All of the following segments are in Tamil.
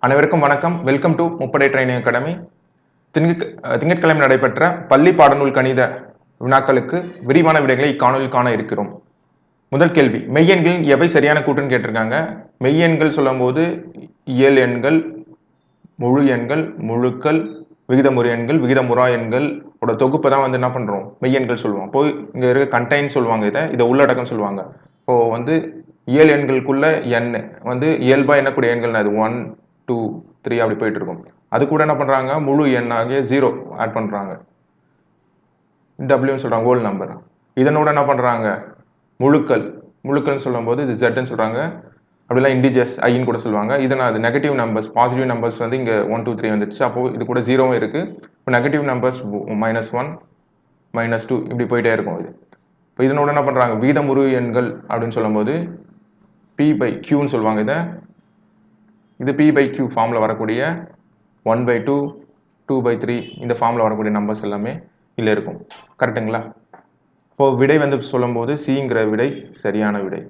அனைவருக்கும் வணக்கம். வெல்கம் டு முப்படை ட்ரைனிங் அகாடமி. திங்கட்கிழமை நடைபெற்ற பள்ளி பாடநூல் கணித வினாக்களுக்கு விரிவான விடைகளை இக்காணொலியில் காண இருக்கிறோம். முதல் கேள்வி, மெய்யெண்களின் எவை சரியான கூட்டுன்னு கேட்டிருக்காங்க. மெய்யெண்கள் சொல்லும் போது இயல் எண்கள், முழு எண்கள், முழுக்கள், விகிதமுறு எண்கள், விகிதமுறா எண்கள் தொகுப்பை தான் என்ன பண்றோம், மெய்யெண்கள் சொல்லுவோம். அப்போ இங்க இருக்க கண்டைன் சொல்லுவாங்க, இதை உள்ளடக்கம் சொல்லுவாங்க. இப்போ இயல் எண்களுக்குள்ள எண் இயல்பா எண்ணக்கூடிய எண்கள் அது 1 2 3 அப்படி போயிட்டு இருக்கும். அது கூட என்ன பண்றாங்க, முழு எண்ணாகிய 0 ஆட் பண்றாங்க, டபிள்யூன்னு சொல்றாங்க, ஹோல் நம்பர். இதனோட என்ன பண்றாங்க, முழுக்கள் சொல்லும் போது இது ஜெட்னு சொல்றாங்க. அப்படிலாம் இண்டிஜர்ஸ் ஐன்னு கூட சொல்லுவாங்க. இதனால் அது நெகட்டிவ் நம்பர்ஸ், பாசிட்டிவ் நம்பர்ஸ் இங்கே 1 2 3 வந்துடுச்சு. அப்போ இது கூட 0வும் இருக்கு. இப்போ நெகட்டிவ் நம்பர்ஸ் -1 -2 இப்படி போயிட்டே இருக்கும். இது இப்போ இதனோட என்ன பண்றாங்க, விகிதமுறு எண்கள் அப்படின்னு சொல்லும் போது p/qன்னு சொல்லுவாங்க. இது p/q ஃபார்ம்ல வரக்கூடிய 1/2 2/3 இந்த ஃபார்ம்ல வரக்கூடிய நம்பர்ஸ் எல்லாமே இதுல இருக்கும். கரெக்டுங்களா? இப்போ விடை சொல்லும் போது சிங்கிற விடை சரியான விடை.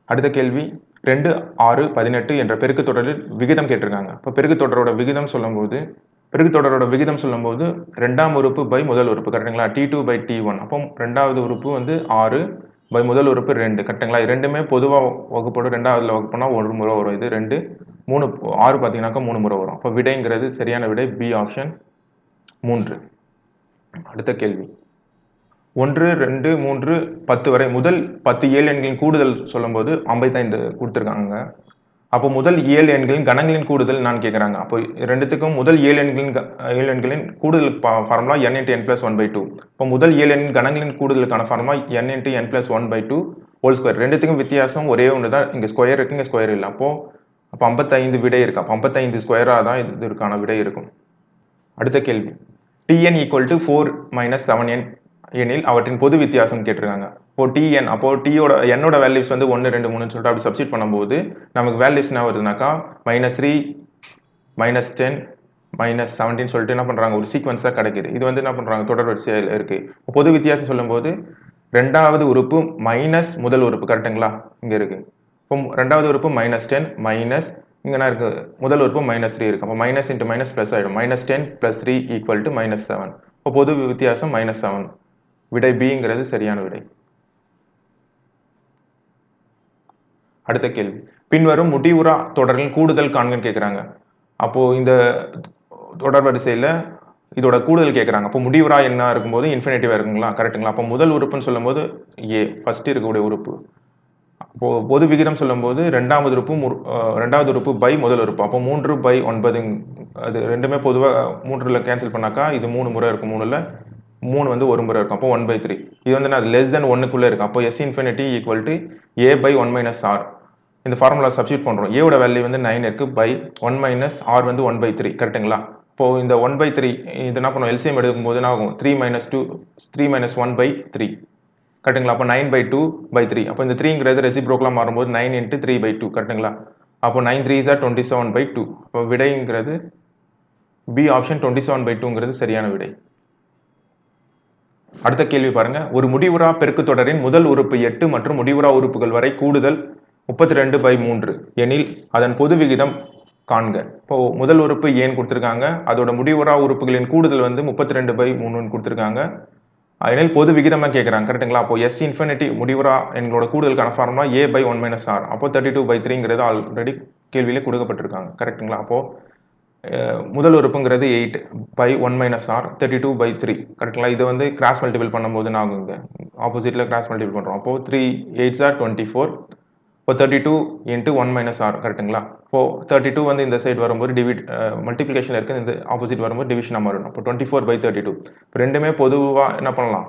அடுத்த கேள்வி, 2 6 18 என்ற பெருக்கு தொடரில் விகிதம் கேட்டிருக்காங்க. இப்போ பெருக்கு தொடரோட விகிதம் சொல்லும் போது ரெண்டாம் உறுப்பு பை முதல் உறுப்பு. கரெக்டுங்களா? t2/t1. அப்போ ரெண்டாவது உறுப்பு 6 பை முதல் உறுப்பு 2. கரெக்டுங்களா? ரெண்டுமே பொதுவாக வகுப்படும். ரெண்டாவதுல வகுப்புனா 1 முறை வரும். இது 2 3 6 பார்த்தீங்கன்னாக்கா 3 முறை வரும். அப்போ விடைங்கிறது சரியான விடை பி ஆப்ஷன் 3. அடுத்த கேள்வி, 1 2 3 10 வரை முதல் 10 இயல் எண்களின் கூடுதல் சொல்லும் போது 55 கொடுத்துருக்காங்க. அப்போ முதல் இயல் எண்களின் கணங்களின் கூடுதல் நான் கேட்குறாங்க. அப்போ ரெண்டுத்துக்கும் முதல் இயல் எண்களின் கூடுதல் ஃபார்முலா n × n + 1/2. இப்போ முதல் இயல் எண்ணின் கணங்களின் கூடுதலுக்கான formula n × n + 1/2 whole square. ரெண்டுத்துக்கும் வித்தியாசம் ஒரே ஒன்று தான். இங்கே ஸ்கொயர் இருக்கு, இங்கே ஸ்கொயர் இல்லை. அப்போ 55 விடை இருக்கு. அப்போ 55 ஸ்கொயராக தான் இதற்கான விடை இருக்கும். அடுத்த கேள்வி, tn = 4 - 7n எனில் அவற்றின் பொது வித்தியாசம் கேட்டிருக்காங்க. இப்போ tn, அப்போ என்னோட வேல்யூஸ் 1 2 3ன்னு சொல்லிட்டு அப்படி சப்ஸ்டிட் பண்ணும்போது நமக்கு வேல்யூஸ் என்ன வருதுனாக்கா -3 -10 -17 சொல்லிட்டு என்ன பண்றாங்க, ஒரு சீக்வன்ஸா கிடைக்குது. இது என்ன பண்றாங்க, தொடர் வரிசையில் இருக்கு. பொது வித்தியாசம் சொல்லும் போது ரெண்டாவது உறுப்பு மைனஸ் முதல் உறுப்பு. கரெக்டுங்களா? இங்க இருக்கு. இப்போ ரெண்டாவது உறுப்பு -10 மைனஸ் இங்க என்ன இருக்கு, முதல் உறுப்பு -3 இருக்கு. அப்போ மைனஸ் இன்ட்டு மைனஸ் பிளஸ் ஆயிடும். -10 + 3 = -7. இப்போ பொது வித்தியாசம் -7. விடை பிங்கிறது சரியான விடை. அடுத்த கேள்வி, பின்வரும் முடிவுறா தொடரின் கூடுதல் காண்கன்னு கேட்குறாங்க. அப்போ இந்த தொடர் வரிசையில் இதோட கூடுதல் கேட்குறாங்க. அப்போ முடிவுறா என்ன இருக்கும்போது இன்ஃபினிட்டிவா இருக்குங்களா? கரெக்டுங்களா? அப்போ முதல் உறுப்புன்னு சொல்லும் போது ஏ ஃபர்ஸ்ட் இருக்கக்கூடிய உறுப்பு. அப்போ பொது விகிதம் சொல்லும் போது ரெண்டாவது உறுப்பு பை முதல் உறுப்பு. அப்போ 3/9 அது ரெண்டுமே பொதுவாக 3ல கேன்சல் பண்ணாக்கா இது 3 முறை இருக்கும். 3ல் 3 ஒரு முறை இருக்கும். அப்போ 1/3. இது நான் லெஸ் தென் 1க்குள்ளே இருக்கு. அப்போ s∞ = a/1 - r. இந்த ஃபார்முலா சப்ஸ்டிட் பண்றோம். ஏவோட வேல்யூ 9 இருக்கு, பை 1 - r 1/3. கரெக்டுங்களா? இப்போ இந்த 1/3 இது என்ன பண்ணுவோம், எல்சிஎம் எடுக்கும்போது என்ன ஆகும், 3 - 1/3. கரெக்டுங்களா? அப்போ 9/2/3. அப்போ இந்த 3ங்கிறது ரெசிப்ரோக்கலா மாறும்போது 9 × 3/2. கரெக்டுங்களா? அப்போ 9 3s are 27/2. அப்போ விடைங்கிறது பி ஆப்ஷன் 27/2ங்கிறது சரியான விடை. அடுத்த கேள்வி பாருங்க, ஒரு முடிவுறா பெருக்கு தொடரின் முதல் உறுப்பு 8 மற்றும் முடிவுறா உறுப்புகள் வரை கூடுதல் 32/3 எனில் அதன் பொது விகிதம் காண்க. இப்போ முதல் உறுப்பு ஏன் கொடுத்திருக்காங்க, அதோட முடிவுறா உறுப்புகளின் கூடுதல் 32/3 கொடுத்திருக்காங்க. எனில் பொது விகிதமா கேட்குறாங்க. கரெக்டுங்களா? அப்போ s∞ முடிவுறா எங்களோட கூடுதலுக்கான ஃபார்முலா a/1 - r. அப்போ 32/3ங்கிறது ஆல்ரெடி கேள்வியிலே கொடுக்கப்பட்டிருக்காங்க. கரெக்டுங்களா? அப்போ முதல் உறுப்புங்கிறது 8/1 - r 32/3. கரெக்டுங்களா? இது கிராஸ் மல்டிபிள் பண்ணும்போது நான் ஆகுங்க, ஆப்போசிட்ல கிராஸ் மல்டிபிள் பண்றோம். அப்போ 3 8s are 24. இப்போ 32 × 1 - r. கரெக்டுங்களா? இப்போ 32 இந்த சைடு வரும்போது மல்டிபிளிகேஷன் இருக்கு, இந்த ஆப்போசிட் வரும்போது டிவிஷனா மாறும். அப்போ 24/32. இப்போ ரெண்டுமே பொதுவா என்ன பண்ணலாம்,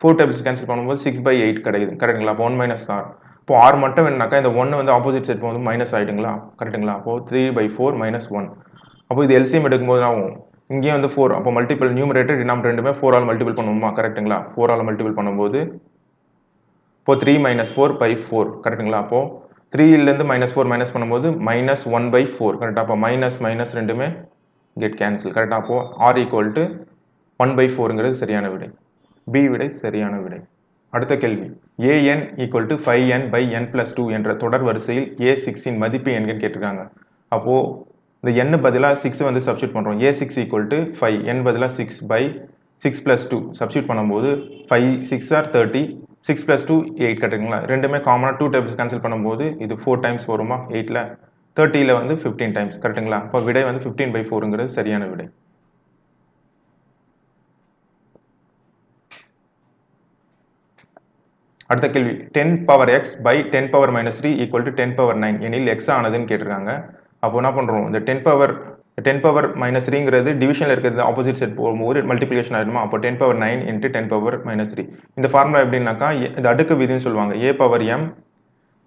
4 டைம்ஸ் கேன்சல் பண்ணும்போது 6/8 கிடைக்குது. கரெக்டுங்களா? அப்போ 1 - r. இப்போ r மட்டும் வேணுனாக்கா இந்த 1 ஆப்போசிட் சைடு போகும்போது மைனஸ் ஆயிடுங்களா? கரெக்டுங்களா? அப்போ 3/4 - 1. அப்போ இது எல்சிஎம் எடுக்கும்போது ஆகும், இங்கேயும் 4. அப்போ மல்டிபிள் நியூமரேட்டர் டினாமினேட்டர் ரெண்டுமே 4 ஆல் மல்டிபிள் பண்ணுவோமா? கரெக்டுங்களா? 4 ஆல் மல்டிபிள் பண்ணும்போது இப்போ 3 - 4/4. கரெக்டுங்களா? அப்போ 3லேருந்து -4 மைனஸ் பண்ணும்போது -1/4. கரெக்டா? அப்போ மைனஸ் ரெண்டுமே கெட் கேன்சல். கரெக்டா? அப்போ r = 1/4ங்கிறது சரியான விடை. பி விடை சரியான விடை. அடுத்த கேள்வி, an equal to 5n by n plus 2 என்ற தொடர் வரிசையில் a6இன் மதிப்பு என்கன்னு கேட்டிருக்காங்க. அப்போது இந்த n பதிலாக 6 வந்து சப்ஸ்டியூட் பண்ணுறோம். a6 ஈக்குவல் டு 5, n பதிலாக 6 பை 6 பிளஸ் 2 சப்ஸ்டியூட் பண்ணும்போது 5 6 ஆர் 30, 6 பிளஸ் 2 8 கட்டுங்களா. ரெண்டுமே காமனாக 2 டைம்ஸ் கேன்சல் பண்ணும்போது இது 4 டைம்ஸ் வருமா 8ல், 30ல் வந்து 15 டைம்ஸ் கரெக்டுங்களா. அப்போ விடை வந்து 15/4ங்கிறது சரியான விடை. அடுத்த கேள்வி 10 power x by 10 power minus 3 equal to 10 power 9 எனில் எக்ஸ் ஆனதுன்னு கேட்டிருக்காங்க. அப்போ என்ன பண்ணுறோம், இந்த 10 பவர் மைனஸ் 3ங்கிறது டிவிஷனில் இருக்கிறது ஆப்போசிட் செட் போகும்போது மல்டிப்ளிகேஷன் ஆகிடுமா. அப்போ 10 பவர் 9 இன்ட்டு 10 பவர் மைனஸ் 3. இந்த ஃபார்முலா எப்படின்னாக்கா இந்த அடுக்கு விதின்னு சொல்லுவாங்க. a power m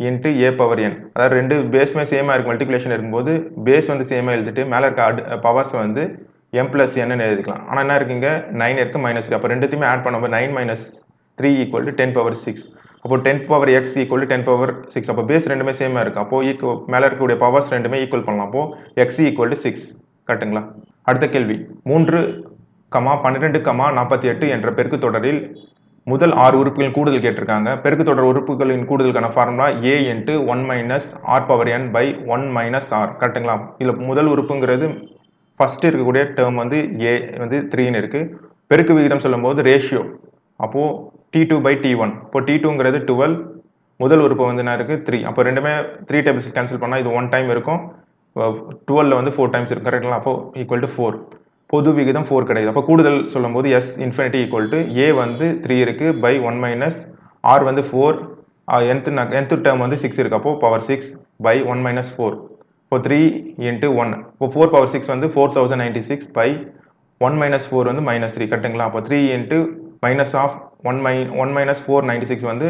into a power n, அதாவது ரெண்டு பேஸுமே சேமாக இருக்குது. மல்டிப்ளிகேஷன் இருக்கும்போது பேஸ் வந்து சேமாக எழுதிட்டு மேலே இருக்க பவர்ஸ் வந்து m பிளஸ் n எழுதிக்கலாம். ஆனால் என்ன இருக்குங்க 9 இருக்குது மைனஸ் 3. அப்போ ரெண்டுத்தையுமே ஆட் பண்ணும்போது 9 மைனஸ் 3 ஈக்குவல் டு 10 பவர் 6. அப்போ 10 power x equal to 10 power 6. அப்போ பேஸ் ரெண்டுமே சேமாக இருக்குது. அப்போ மேலே இருக்கக்கூடிய பவர்ஸ் ரெண்டுமே ஈக்குவல் பண்ணலாம். அப்போ x ஈக்குவல் டு 6 கரெக்டுங்களா. அடுத்த கேள்வி 3, 12, 48 என்ற பெருக்கு தொடரில் முதல் 6 உறுப்புகளின் கூடுதல் கேட்டிருக்காங்க. பெருக்கு தொடர் உறுப்புகளின் கூடுதலுக்கான formula a into 1 minus r power n by 1 minus r கரெக்டுங்களா. இதில் முதல் உறுப்புங்கிறது ஃபர்ஸ்ட் இருக்கக்கூடிய டேர்ம் வந்து a வந்து 3ன்னு இருக்குது. பெருக்கு விகிதம் சொல்லும்போது ரேஷியோ, அப்போது t2 பை t1. இப்போ t2ங்கிறது 12, முதல் உறுப்பு வந்து என்ன இருக்குது 3. அப்போ ரெண்டுமே 3 டைம்ஸ் கேன்சல் பண்ணால் இது 1 டைம் இருக்கும், 12ல் வந்து 4 டைம்ஸ் இருக்கும் கரெக்டுங்களா. அப்போ ஈக்குவல் டு 4, பொது விகிதம் 4 கிடையாது. அப்போ கூடுதல் சொல்லும்போது s infinity equal to a வந்து 3 இருக்குது பை 1 மைனஸ் r வந்து 4, nth டேர்ம் வந்து 6 இருக்குது. அப்போ பவர் 6 பை 1 மைனஸ் 4. இப்போ 3 இன்ட்டு 1, இப்போ 4 பவர் 6 வந்து 4096 பை 1 மைனஸ் 4 வந்து மைனஸ் 3 கரெக்டுங்களா. அப்போ 3 இன்ட்டு மைனஸ் ஆஃப் 1 மைனஸ் 496 வந்து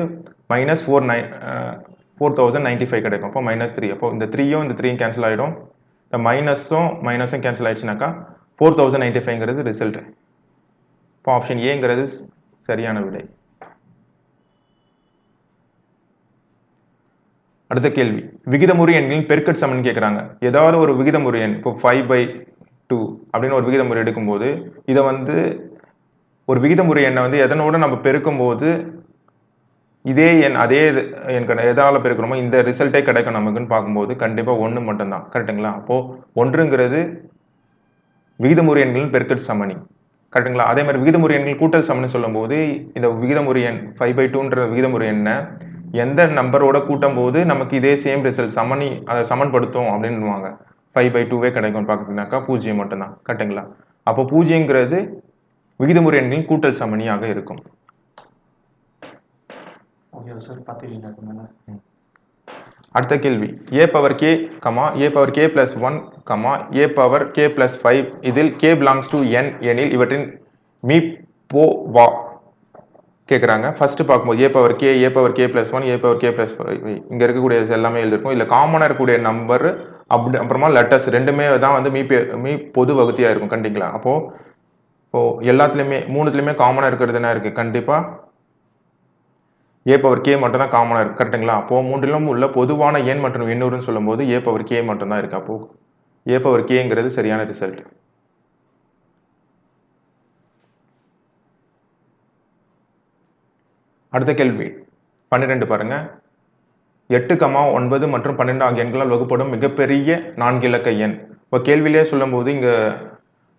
மைனஸ் 4095 கிடைக்கும். அப்போ மைனஸ் 3. அப்போ இந்த 3யும் இந்த 3யும் கேன்சல் ஆகிடும். இந்த மைனஸும் கேன்சல் ஆகிடுச்சுனாக்கா 4095ங்கிறது ரிசல்ட். இப்போ ஆப்ஷன் ஏங்கிறது சரியான விடை. அடுத்த கேள்வி விகிதமுறு எண்களின் பெருக்கட் சமன் கேட்குறாங்க. ஏதாவது ஒரு விகிதமுறு எண், இப்போ 5/2 அப்படின்னு ஒரு விகிதமுறை எடுக்கும்போது இதை வந்து ஒரு விகிதமுறை எண்ணை வந்து எதனோட நம்ம பெருக்கும்போது இதே எண் அதே எண் எதால் பெருக்கிறோமோ இந்த ரிசல்ட்டே கிடைக்கும் நமக்குன்னு பார்க்கும்போது கண்டிப்பாக 1 மட்டும்தான் கரெக்டுங்களா. அப்போது 1ங்கிறது விகிதமுறை எண்களின் பெருக்கட் சமணி கரெக்டுங்களா. அதே மாதிரி விகிதமுறை எண்கள் கூட்டல் சமன் சொல்லும்போது இந்த விகிதமுறை எண் 5/2ன்ற விகிதமுறை எண்ணை எந்த நம்பரோட கூட்டும் போது நமக்கு இதே சேம் ரிசல்ட் அதை சமன்படுத்தும் அப்படின்னுவாங்க. 5/2வே கிடைக்கும் பார்க்குறீங்கன்னாக்கா 0 மட்டும்தான் கரெக்டுங்களா. அப்போ 0ங்கிறது விகிதமுறை எண்களின் கூட்டல் சமணியாக இருக்கும். அடுத்த கேள்வி a power k, a power k plus 1, a power k plus 5 இதில் k belongs to n எனில் இவற்றின் மீ போ வா கேட்குறாங்க. ஃபர்ஸ்ட் பார்க்கும்போது a power k plus 1, a power k plus 5 இங்கே இருக்கக்கூடிய எல்லாமே எழுதிருக்கும். இல்லை காமனாக இருக்கக்கூடிய நம்பர் அப்புறமா லெட்டர்ஸ் ரெண்டுமே தான் வந்து மீ பொது வகுத்தியாக இருக்கும் கண்டிங்களா. அப்போது எல்லாத்துலேயுமே 3த்துலேயுமே காமனாக இருக்கிறது என்ன இருக்குது, கண்டிப்பாக a பவர் k மட்டும் தான் காமனாக இருக்குது கரெக்டுங்களா. அப்போது 3லும் உள்ள பொதுவான எண் மற்றும் எண்ணூறுன்னு சொல்லும்போது a பவர் k மட்டும் தான் இருக்குது. அப்போது a பவர் kங்கிறது சரியான ரிசல்ட். அடுத்த கேள்வி 12 பாருங்க. 8, 9 மற்றும் 12 ஆகிய எண்களால் வகுப்படும் மிகப்பெரிய 4 இலக்க எண். இப்போ கேள்வியிலே சொல்லும்போது இங்கே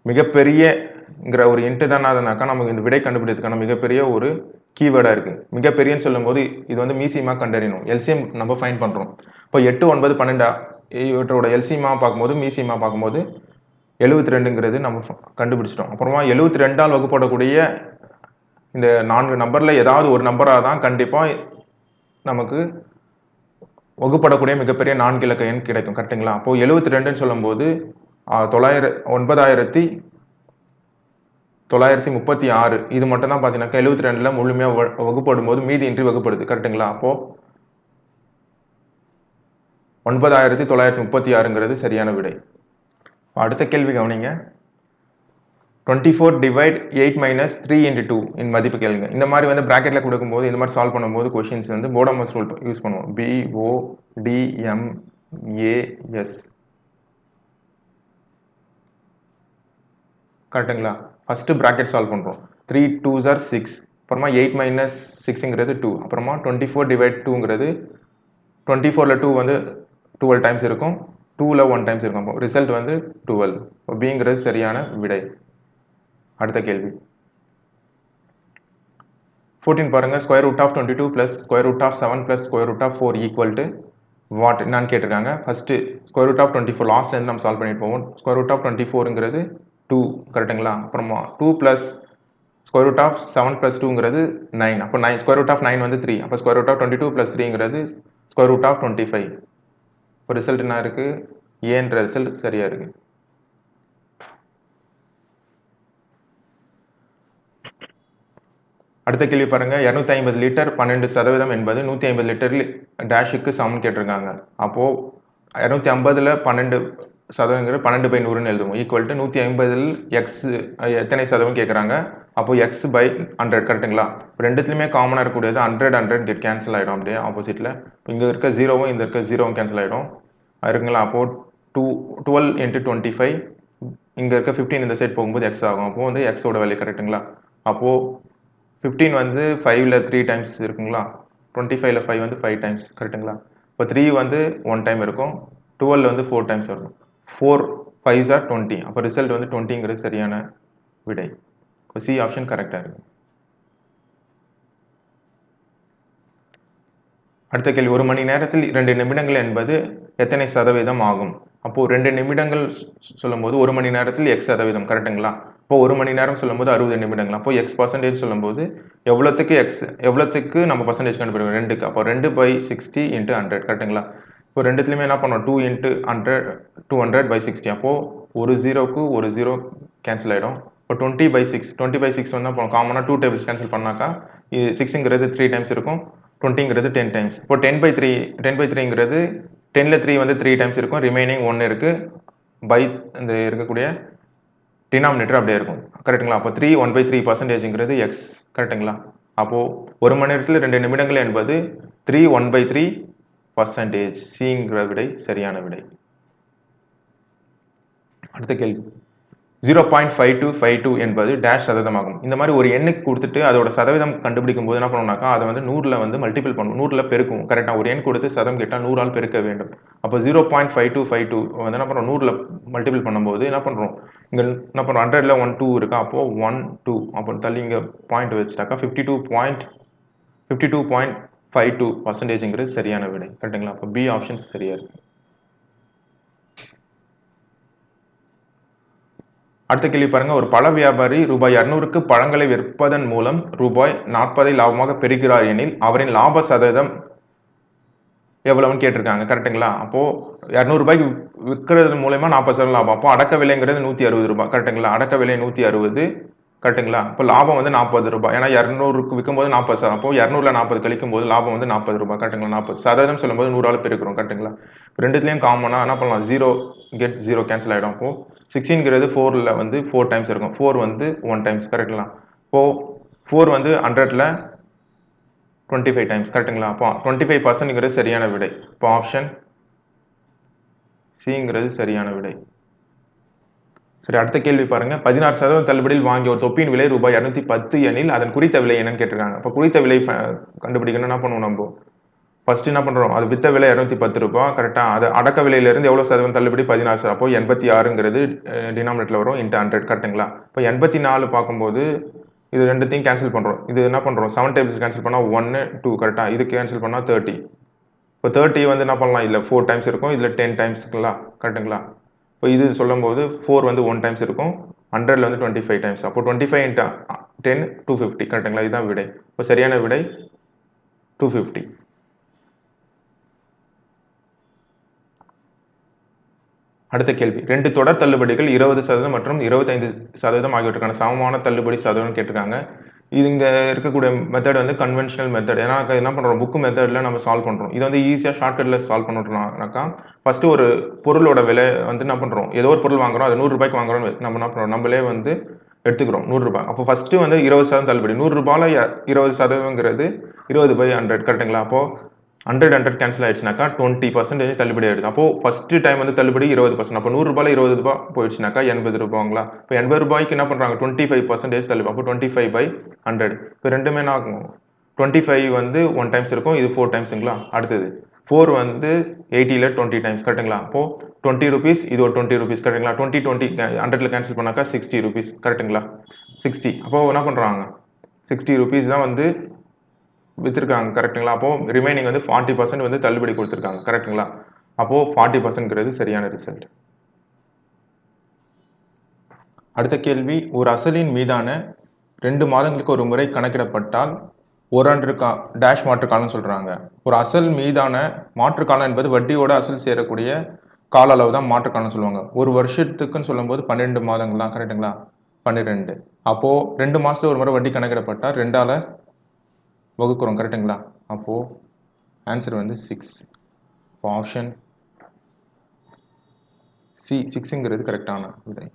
மிகப்பெரியங்கிற ஒரு இன்ட்டு தானாக்கா நமக்கு இந்த விடை கண்டுபிடிக்கிறதுக்கான மிகப்பெரிய ஒரு கீவேர்டாக இருக்குது. மிகப்பெரியன்னு சொல்லும்போது இது வந்து மீசியமாக கண்டறியணும். எல்சிஎம் நம்ம ஃபைன் பண்ணுறோம். இப்போ 8, 9, 12 இவற்றோட எல்சியமாக பார்க்கும்போது மீசியமாக பார்க்கும்போது 72ங்கிறது நம்ம கண்டுபிடிச்சிட்டோம். அப்புறமா 72ஆல் வகுப்படக்கூடிய இந்த 4 நம்பரில் ஏதாவது ஒரு நம்பராக தான் கண்டிப்பாக நமக்கு வகுப்படக்கூடிய மிகப்பெரிய 4 இலக்க எண் கிடைக்கும் கரெக்டுங்களா. அப்போது 72ன்னு சொல்லும்போது 9936 இது மட்டும் தான் பார்த்தீங்கன்னாக்கா 72ல் முழுமையாக வகுப்படும் போது மீதி இன்றி வகுப்படுது கரெக்டுங்களா. அப்போது 9936ங்கிறது சரியான விடை. அடுத்த கேள்வி கவனிங்க. 24 divide 8 minus 3 into 2 இன் மதிப்பு கேளுங்க. இந்த மாதிரி வந்து பிராக்கெட்டில் கொடுக்கும்போது இந்த மாதிரி சால்வ் பண்ணும்போது கொஷின்ஸ் வந்து போடமஸ் ரூல் யூஸ் பண்ணுவோம். BODMAS கரெக்டுங்களா. ஃபர்ஸ்ட் பிராக்கெட் சால்வ் பண்ணுறோம். 3 2s are 6, அப்புறமா 8 மைனஸ் 6ங்கிறது 2, அப்புறமா 24 டிவைட் 2ங்கிறது 24ல் 2 வந்து 12 டைம்ஸ் இருக்கும், 2ல் 1 டைம்ஸ் இருக்கும். அப்போ ரிசல்ட் வந்து 12. இப்போ பிங்கிறது சரியான விடை. அடுத்த கேள்வி 14 பாருங்க. Square root of 22 plus square root of 7 plus square root of 4 equal to what என்னன்னு கேட்டிருக்காங்க. ஃபர்ஸ்ட் ஸ்கொயர் ரூட் ஆஃப் 24 லாஸ்ட்லேருந்து நம்ம சால்வ் பண்ணிட்டு போவோம். ஸ்கொயர் ரூட் ஆஃப் 24ங்கிறது 2 கரெக்டுங்களா. அப்புறமா 2 plus square root of 7 plus 2ங்கிறது 9. அப்போ 9 ஸ்கொயர் ரூட் ஆஃப் 9 வந்து 3. அப்போ ஸ்கொயர் ரூட் ஆஃப் 22 பிளஸ் 3ங்கிறது ஸ்கொயர் ரூட் ஆஃப் 25. இப்போ ரிசல்ட் என்ன இருக்கு? ஏன்ற ரிசல்ட் சரியா இருக்கு. அடுத்த கேள்வி பாருங்க. 250 லிட்டர் 12% என்பது 150 லிட்டர் டேஷுக்கு சமம் கேட்டிருக்காங்க. அப்போ 250ல் 12% 12/100ன்னு எழுதுவோம். ஈக்குவல் டு 150ல் எக்ஸ் எத்தனை சதவீதம் கேட்குறாங்க. அப்போ எக்ஸ் பை 100 கரெக்டுங்களா. ரெண்டுத்துலையுமே காமனாக இருக்கக்கூடியது 100 கெட் கேன்சல் ஆகிடும். அப்படியே ஆப்போசிட்டில் இங்கே இருக்க 0வும் இந்த இருக்க 0வும் கேன்சல் ஆகிடும் இருக்குங்களா. அப்போது 12 × 25 இங்கே இருக்க 15 இந்த சைட் போகும்போது எக்ஸ் ஆகும். அப்போது வந்து எக்ஸோட வேல்யூ கரெக்டுங்களா. அப்போது 15 வந்து 5ல் 3 டைம்ஸ் இருக்குங்களா. 25ல் 5 வந்து 5 டைம்ஸ் கரெக்டுங்களா. இப்போ 3 வந்து 1 டைம் இருக்கும், 12 வந்து 4 டைம்ஸ் இருக்கும். 4 5s are 20. அப்போ ரிசல்ட் வந்து 20ங்கிறது சரியான விடை. இப்போ சி ஆப்ஷன் கரெக்டாக இருக்கு. அடுத்த கேள்வி 1 மணி நேரத்தில் 2 நிமிடங்கள் என்பது எத்தனை சதவீதம் ஆகும். அப்போது 2 நிமிடங்கள் சொல்லும்போது 1 மணி நேரத்தில் x சதவீதம் கரெக்டுங்களா. இப்போ 1 மணி நேரம் சொல்லும்போது 60 நிமிடங்கள். அப்போ x% சொல்லும்போது எவ்வளோத்துக்கு நம்ம பர்சன்டேஜ் கண்டுபிடிக்கணும் 2க்கு. அப்போ 2/60 × 100 கரெக்டுங்களா. இப்போ ரெண்டுத்துலையுமே என்ன பண்ணோம் 2 × 100 200/60. அப்போது ஒரு 0க்கு ஒரு 0 கேன்சல் ஆகிடும். இப்போ 20/6 வந்து அப்போ காமனாக 2 டேபிள்ஸ் கேன்சல் பண்ணாக்கா இது 6ங்கிறது 3 டைம்ஸ் இருக்கும், 20ங்கிறது 10 டைம்ஸ். இப்போ 10/3ங்கிறது 10ல் 3 வந்து 3 டைம்ஸ் இருக்கும், ரிமைனிங் 1 இருக்குது பை இந்த இருக்கக்கூடிய டினாமினேட்டர் அப்படியே இருக்கும் கரெக்டுங்களா. அப்போ 3 1/3%ங்கிறது எக்ஸ் கரெக்டுங்களா. அப்போது 1 மணி நேரத்தில் 2 நிமிடங்கள் என்பது 3 1/3%. சிங்கிற விடை சரியான விடை. அடுத்த கேள்வி 0.5252 என்பது டேஷ் சதவீதமாகும். இந்த மாதிரி ஒரு எண்ணுக்கு கொடுத்துட்டு அதோட சதவீதம் கண்டுபிடிக்கும் போது என்ன பண்ணணும்னாக்கா அதை வந்து 100ல் வந்து மல்டிபிள் பண்ணணும், 100ல் பெருக்கும் கரெக்டாக. ஒரு எண் கொடுத்து சதம் கேட்டால் 100ஆல் பெருக்க வேண்டும். அப்போ 0.5252 வந்து என்ன பண்ணுறோம் 100ல் மல்டிபிள் பண்ணும்போது என்ன பண்ணுறோம் இங்கே என்ன பண்ணுறோம் 100ல் 1 2 இருக்கா. அப்போது 1 2 அப்போ தள்ளி இங்கே பாயிண்ட் வச்சுட்டாக்கா 52.52% சரியான விடை கரெக்டுங்களா. அப்போ பி ஆப்ஷன் சரியா இருக்கு. அடுத்த கேள்வி பாருங்க. ஒரு பழ வியாபாரி ரூபாய் 200க்கு பழங்களை விற்பதன் மூலம் ரூபாய் 40 லாபமாக பெறுகிறார் எனில் அவரின் லாப சதவீதம் எவ்வளவுன்னு கேட்டிருக்காங்க கரெக்டுங்களா. அப்போ 200 ரூபாய்க்கு விற்கிறது மூலமா 40% லாபம். அப்போ அடக்க விலைங்கிறது 160 ரூபாய் கரெக்டுங்களா. அடக்க விலை 160 கரெக்டுங்களா. இப்போ லாபம் வந்து 40 ரூபாய். ஏன்னா 200க்கு விற்கும் போது 40. அப்போ 200ல் 40 கழிக்கும் போது லாபம் வந்து 40 ரூபாய் கரெக்டுங்களா. 40% சொல்லும்போது 100ஆல் பெருக்கிறோம் கரெக்டுங்களா. ரெண்டுத்துலையும் காமனாக என்ன பண்ணலாம் 0 கெட் 0 கேன்சல் ஆகிடும். அப்போ 16ங்கிறது 4ல் வந்து 4 டைம்ஸ் இருக்கும், 4 வந்து 1 டைம்ஸ் கரெக்டுங்களா. இப்போது 4 வந்து 100ல் 25 டைம்ஸ் கரெக்டுங்களா. அப்போ 25%ங்கிறது சரியான விடை. இப்போ ஆப்ஷன் சிங்கிறது சரியான விடை. சரி, அடுத்த கேள்வி பாருங்க. 16% தள்ளுபடியில் வாங்கிய ஒரு தொப்பியின் விலை ரூபாய் 210 எனில் அதன் குறித்த விலை என்னன்னு கேட்டிருக்காங்க. இப்போ குறித்த விலை கண்டுபிடிக்கணும் என்ன பண்ணுவோம் நம்ம ஃபர்ஸ்ட் என்ன பண்ணுறோம் அது வித்த விலை 210 ரூபாய் கரெக்டாக. அது அடக்க விலையிலேருந்து எவ்வளோ சதவீதம் தள்ளுபடி 16. அப்போ 86ங்கிறது டினாமினேட்டில் வரும் இன்ட்டு 100 கரெக்டுங்களா. இப்போ 84 பார்க்கும்போது இது ரெண்டுத்தையும் கேன்சல் பண்ணுறோம். இது என்ன பண்ணுறோம் 7 டேபிள்ஸ் கேன்சல் பண்ணால் 1 2 கரெக்டாக. இது கேன்சல் பண்ணால் 30. இப்போ 30 வந்து என்ன பண்ணலாம் இதில் 4 டைம்ஸ் இருக்கும், இதில் 10 டைம்ஸ்ங்களா கரெக்டுங்களா. இப்போ இது சொல்லும்போது 4 வந்து 1 டைம்ஸ் இருக்கும், 100ல் வந்து 25 டைம்ஸ். அப்போ 25 × 10 250 கரெக்டுங்களா. இதுதான் விடை. இப்போ சரியான விடை 250. அடுத்த கேள்வி 2 தொடர் தள்ளுபடிகள் 20% மற்றும் 25% ஆகியவற்றுக்கான சமமான தள்ளுபடி சதவீதம் கேட்டிருக்காங்க. இது இங்கே இருக்கக்கூடிய மெத்தட் வந்து கன்வென்ஷனல் மெத்தட். ஏன்னா என்ன பண்ணுறோம் புக்கு மெத்தடில் நம்ம சால்வ் பண்ணுறோம். இது வந்து ஈஸியாக ஷார்ட்கட்டில் சால்வ் பண்ணுறோம்னாக்கா ஃபஸ்ட்டு ஒரு பொருளோட விலை வந்து என்ன பண்ணுறோம் ஏதோ ஒரு பொருள் வாங்குறோம், அது 100 ரூபாய்க்கு வாங்குறோம், நம்ம என்ன பண்ணுறோம் நம்மளே வந்து எடுத்துக்கிறோம் 100 ரூபாய். அப்போ ஃபஸ்ட்டு வந்து 20% தள்ளுபடி 100 ரூபாயில் 20%ங்கிறது 20/100 கரெக்டுங்களா. அப்போது 100 கேன்சல் ஆயிடுச்சுனாக்கா 20% தள்ளுபடி ஆயிடுது. அப்போ ஃபர்ஸ்ட் டைம் வந்து தள்ளுபடி 20%. அப்போ 100 ரூபாயில 20 ரூபாய் போயிடுச்சுனாக்கா 80 ரூபாங்களா? இப்போ 80 ரூபாய்க்கு என்ன பண்றாங்க? 25% தள்ளுபடி. அப்போ 25/100. இப்போ ரெண்டுமே என்ன ஆகும்? 25 வந்து 1 டைம்ஸ் இருக்கும். இது 4 டைம்ஸுங்களா? அடுத்தது 4 வந்து 80ல 20 டைம்ஸ் கரெக்ட்டுங்களா? அப்போ 20 rupees இது ஒரு 20 rupees கரெக்ட்டுங்களா? 20 100ல கேன்சல் பண்ணாக்கா 60 rupees கரெக்ட்டுங்களா? 60. அப்போ என்ன பண்றாங்க? 60 rupees தான் வந்து வித்திருக்காங்க கரெக்ட்டுங்களா? அப்போ ரிமைனிங் வந்து 40% வந்து தள்ளுபடி கொடுத்துருக்காங்க கரெக்ட்டுங்களா? அப்போ 40%ங்கிறது சரியான ரிசல்ட். அடுத்த கேள்வி, ஒரு அசலின் மீதான 2 மாதங்களுக்கு ஒரு முறை கணக்கிடப்பட்டால் ஓராண்டு டேஷ் மாற்றுக்காலம் சொல்றாங்க. ஒரு அசல் மீதான மாற்றுக்காலம் என்பது வட்டியோட அசல் சேரக்கூடிய கால அளவு தான் மாற்றுக்காலம் சொல்லுவாங்க. ஒரு வருஷத்துக்குன்னு சொல்லும்போது 12 மாதங்கள் தான் கரெக்ட்டுங்களா? 12. அப்போ 2 மாசத்துக்கு ஒரு முறை வட்டி கணக்கிடப்பட்டா 2ஆல வகுக்கிறோம் கரெக்ட்டுங்களா? அப்போ ஆன்சர் வந்து 6. இப்போ ஆப்ஷன் சி 6ங்கிறது கரெக்டான விடை.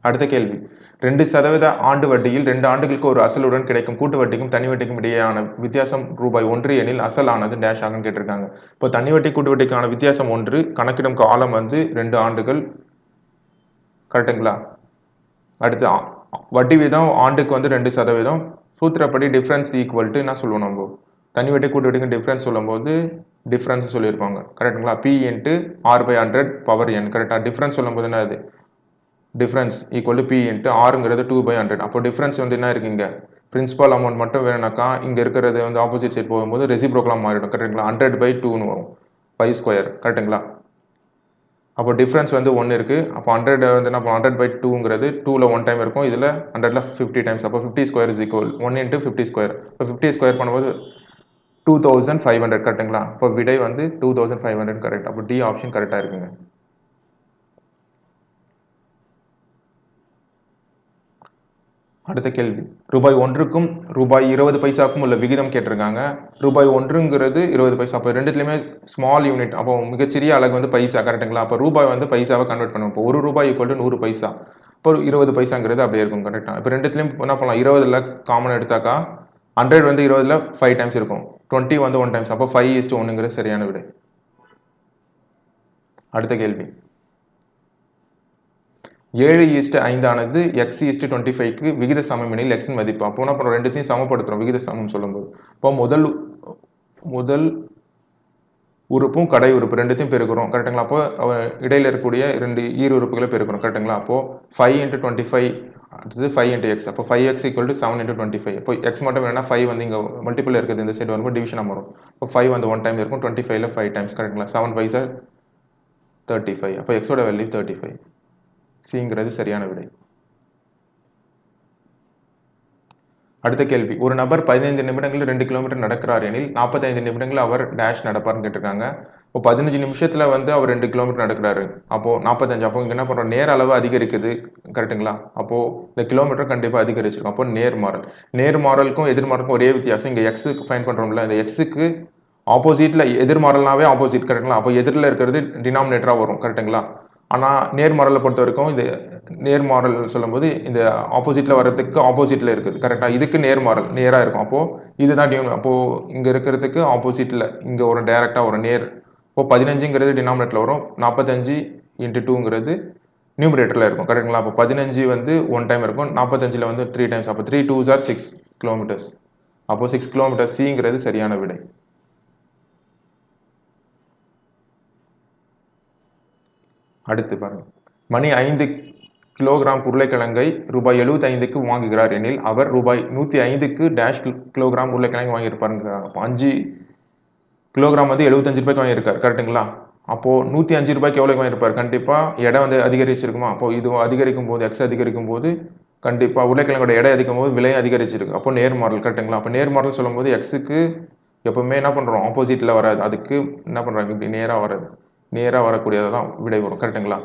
அடுத்த கேள்வி, 2% ஆண்டு வட்டியில் 2 ஆண்டுகளுக்கு ஒரு அசலுடன் கிடைக்கும் கூட்டு வட்டிக்கும் தனி வட்டிக்கும் இடையேயான வித்தியாசம் ரூபாய் 1 எனில் அசலானது டேஷ் ஆகும் கேட்டிருக்காங்க. இப்போ தனி வட்டி கூட்டு வட்டிக்கான வித்தியாசம் 1, கணக்கிடும் காலம் வந்து 2 ஆண்டுகள் கரெக்டுங்களா? அடுத்து வட்டி வீதம் ஆண்டுக்கு வந்து 2%. சூத்திரப்படி டிஃபரன்ஸ் ஈக்குவல் டு என்ன சொல்லுவோம் நம்ம? தனி வட்டி கூட்டு வட்டிக்கு டிஃபரன்ஸ் சொல்லும்போது டிஃபரன்ஸ் சொல்லியிருப்பாங்க கரெக்டுங்களா? P × R/100 பவர் n கரெக்டா? டிஃபரன்ஸ் சொல்லும்போது என்ன அது? Difference equal to P × Rங்கிறது 2/100. அப்போ டிஃபரன்ஸ் வந்து என்ன இருக்குங்க? பிரின்சிபல் அமௌண்ட் மட்டும் வேணும்னாக்கா இங்க இருக்கிறது வந்து ஆப்போசிட் சைட் போகும்போது ரெசிப்ரோக்கலா மாறிடும் கரெக்டுங்களா? 100/2ன்னு வரும் 5² கரெக்டுங்களா? அப்போ டிஃபரன்ஸ் வந்து 1 இருக்கு. அப்போ 100 வந்து என்ன 100/2ங்கிறது 2ல 1 டைம் இருக்கும். இதுல 100ல 50 டைம்ஸ். அப்போ 50² = 1 × 50². இப்போ 50² பண்ணும்போது 2500 கரெக்டுங்களா? இப்போ விடை வந்து 2500 கரெக்ட். அப்போ டி ஆப்ஷன் கரெக்டா இருக்குங்க. அடுத்த கேள்வி, ரூபாய் 1க்கும் ரூபாய் 20 பைசாக்கும் உள்ள விகிதம் கேட்டிருக்காங்க. ரூபாய் 1ங்கிறது 20 பைசா. அப்போ ரெண்டுத்துலையுமே ஸ்மால் யூனிட். அப்போ மிகச்சிறிய அலகு வந்து பைசா கரெக்டுங்களா? அப்போ ரூபாய் வந்து பைசாவை கன்வெர்ட் பண்ணுவோம். இப்போ 1 ரூபாய் = 100 பைசா. இப்போ 20 பைசாங்கிறது அப்படியே இருக்கும் கரெக்டா? இப்போ ரெண்டுத்துலையும் என்ன பண்ணலாம்? 20ல காமன் எடுத்தாக்கா 100 வந்து 20ல 5 டைம்ஸ் இருக்கும். 20 வந்து 1 டைம்ஸ். அப்போ 5:1ங்கிறது சரியான விடை. அடுத்த கேள்வி, 7:5 ஆனது x:25க்கு விகித சமம் எனில் x இன் மதிப்பு. அப்போ என்ன பண்ணுறோம்? ரெண்டுத்தையும் சமப்படுத்துறோம் விகித சமம் சொல்லும்போது. இப்போ முதல் உறுப்பும் கடை உறுப்பு ரெண்டுத்தையும் பெருக்கிறோம் கரெக்டுங்களா? அப்போ இடையில இருக்கக்கூடிய 2 ஈர் உறுப்புகளை பெருக்கிறோம் கரெக்டுங்களா? அப்போ 5 × 25 அடுத்தது 5 × x. அப்போ 5x = 7 × 25. இப்போ x மட்டும் வேணும்னா 5 வந்து இங்க மல்டிபிள் இருக்குது, இந்த சைடு வரும்போது டிவிஷனாக வரும். இப்போ 5 வந்து 1 டைம் இருக்கும். 25ல 5 டைம்ஸ் கரெக்டுங்களா? 7 5 35. அப்போ x ஓட வேல்யூ 35. சிங்கிறது சரியான விடை. அடுத்த கேள்வி, ஒரு நபர் 15 நிமிடங்களில் 2 கிலோமீட்டர் நடக்கிறார் எனில் 45 நிமிடங்களில் அவர் டேஷ் நடப்பார்னு கேட்டிருக்காங்க. இப்போ 15 நிமிஷத்துல வந்து அவர் 2 கிலோமீட்டர் நடக்கிறாரு. அப்போ 45. அப்போ இங்க என்ன பண்றோம்? நேர அளவு அதிகரிக்குது கரெக்டுங்களா? அப்போ இந்த கிலோமீட்டர் கண்டிப்பா அதிகரிச்சிருக்கும். அப்போ நேர்மாறல். நேர்மாறலுக்கும் எதிர்மாறலுக்கும் ஒரே வித்தியாசம், இங்க எக்ஸுக்கு ஃபைண்ட் பண்றோம்ல, இந்த எக்ஸுக்கு ஆப்போசிட்ல எதிர்மாறல்னாவே ஆப்போசிட் கரெக்டுங்களா? அப்போ எதிரில் இருக்கிறது டினாமினேட்டரா வரும் கரெக்டுங்களா? ஆனால் நேர்மாறலை பொறுத்த வரைக்கும் இது நேர்மாறல் சொல்லும்போது இந்த ஆப்போசிட்ல வர்றதுக்கு ஆப்போசிட்ல இருக்குது கரெக்டாக? இதுக்கு நேர்மாறல் நேராக இருக்கும். அப்போது இதுதான் அப்போது இங்கே இருக்கிறதுக்கு ஆப்போசிட்ல இங்கே ஒரு டைரெக்டாக ஒரு நேர். இப்போ 15ங்கிறது டினாமினேட்டரில் வரும், 45 × 2ங்கிறது நியூமரேட்டரில் இருக்கும் கரெக்டுங்களா? அப்போ 15 வந்து 1 டைம் இருக்கும், 45ல் வந்து 3 டைம்ஸ். அப்போ 3 2s are 6 கிலோமீட்டர்ஸ். அப்போ 6 கிலோமீட்டர் சிங்கிறது சரியான விடை. அடுத்து பாருங்க, மணி 5 கிலோகிராம் உருளைக்கிழங்கை ரூபாய் 75க்கு வாங்குகிறார் எனில் அவர் ரூபாய் 105க்கு டேஷ் கிலோகிராம் உருளைக்கிழங்கு வாங்கியிருப்பாருங்கிறாங்க. அப்போ 5 கிலோகிராம் வந்து 75 ரூபாய்க்கு வாங்கியிருக்காரு கரெக்டுங்களா? அப்போ 105 ரூபாய்க்கு எவ்வளோக்கு வாங்கியிருப்பார்? கண்டிப்பா எடை வந்து அதிகரிச்சிருக்குமா? அப்போ இது அதிகரிக்கும் போது எக்ஸ் அதிகரிக்கும் போது கண்டிப்பா உருளைக்கிழங்கோட எடை அதிகம் போது விலையும் அதிகரிச்சிருக்கு. அப்போ நேர்மாறல் கரெக்டுங்களா? அப்போ நேர்மாறல் சொல்லும்போது எக்ஸுக்கு எப்பவுமே என்ன பண்றோம்? ஆப்போசிட்ல வராது, அதுக்கு என்ன பண்றாங்க? இப்படி நேரா வராது, நேரா வரக்கூடியதான் விடை வரும் கரெக்டுங்களா?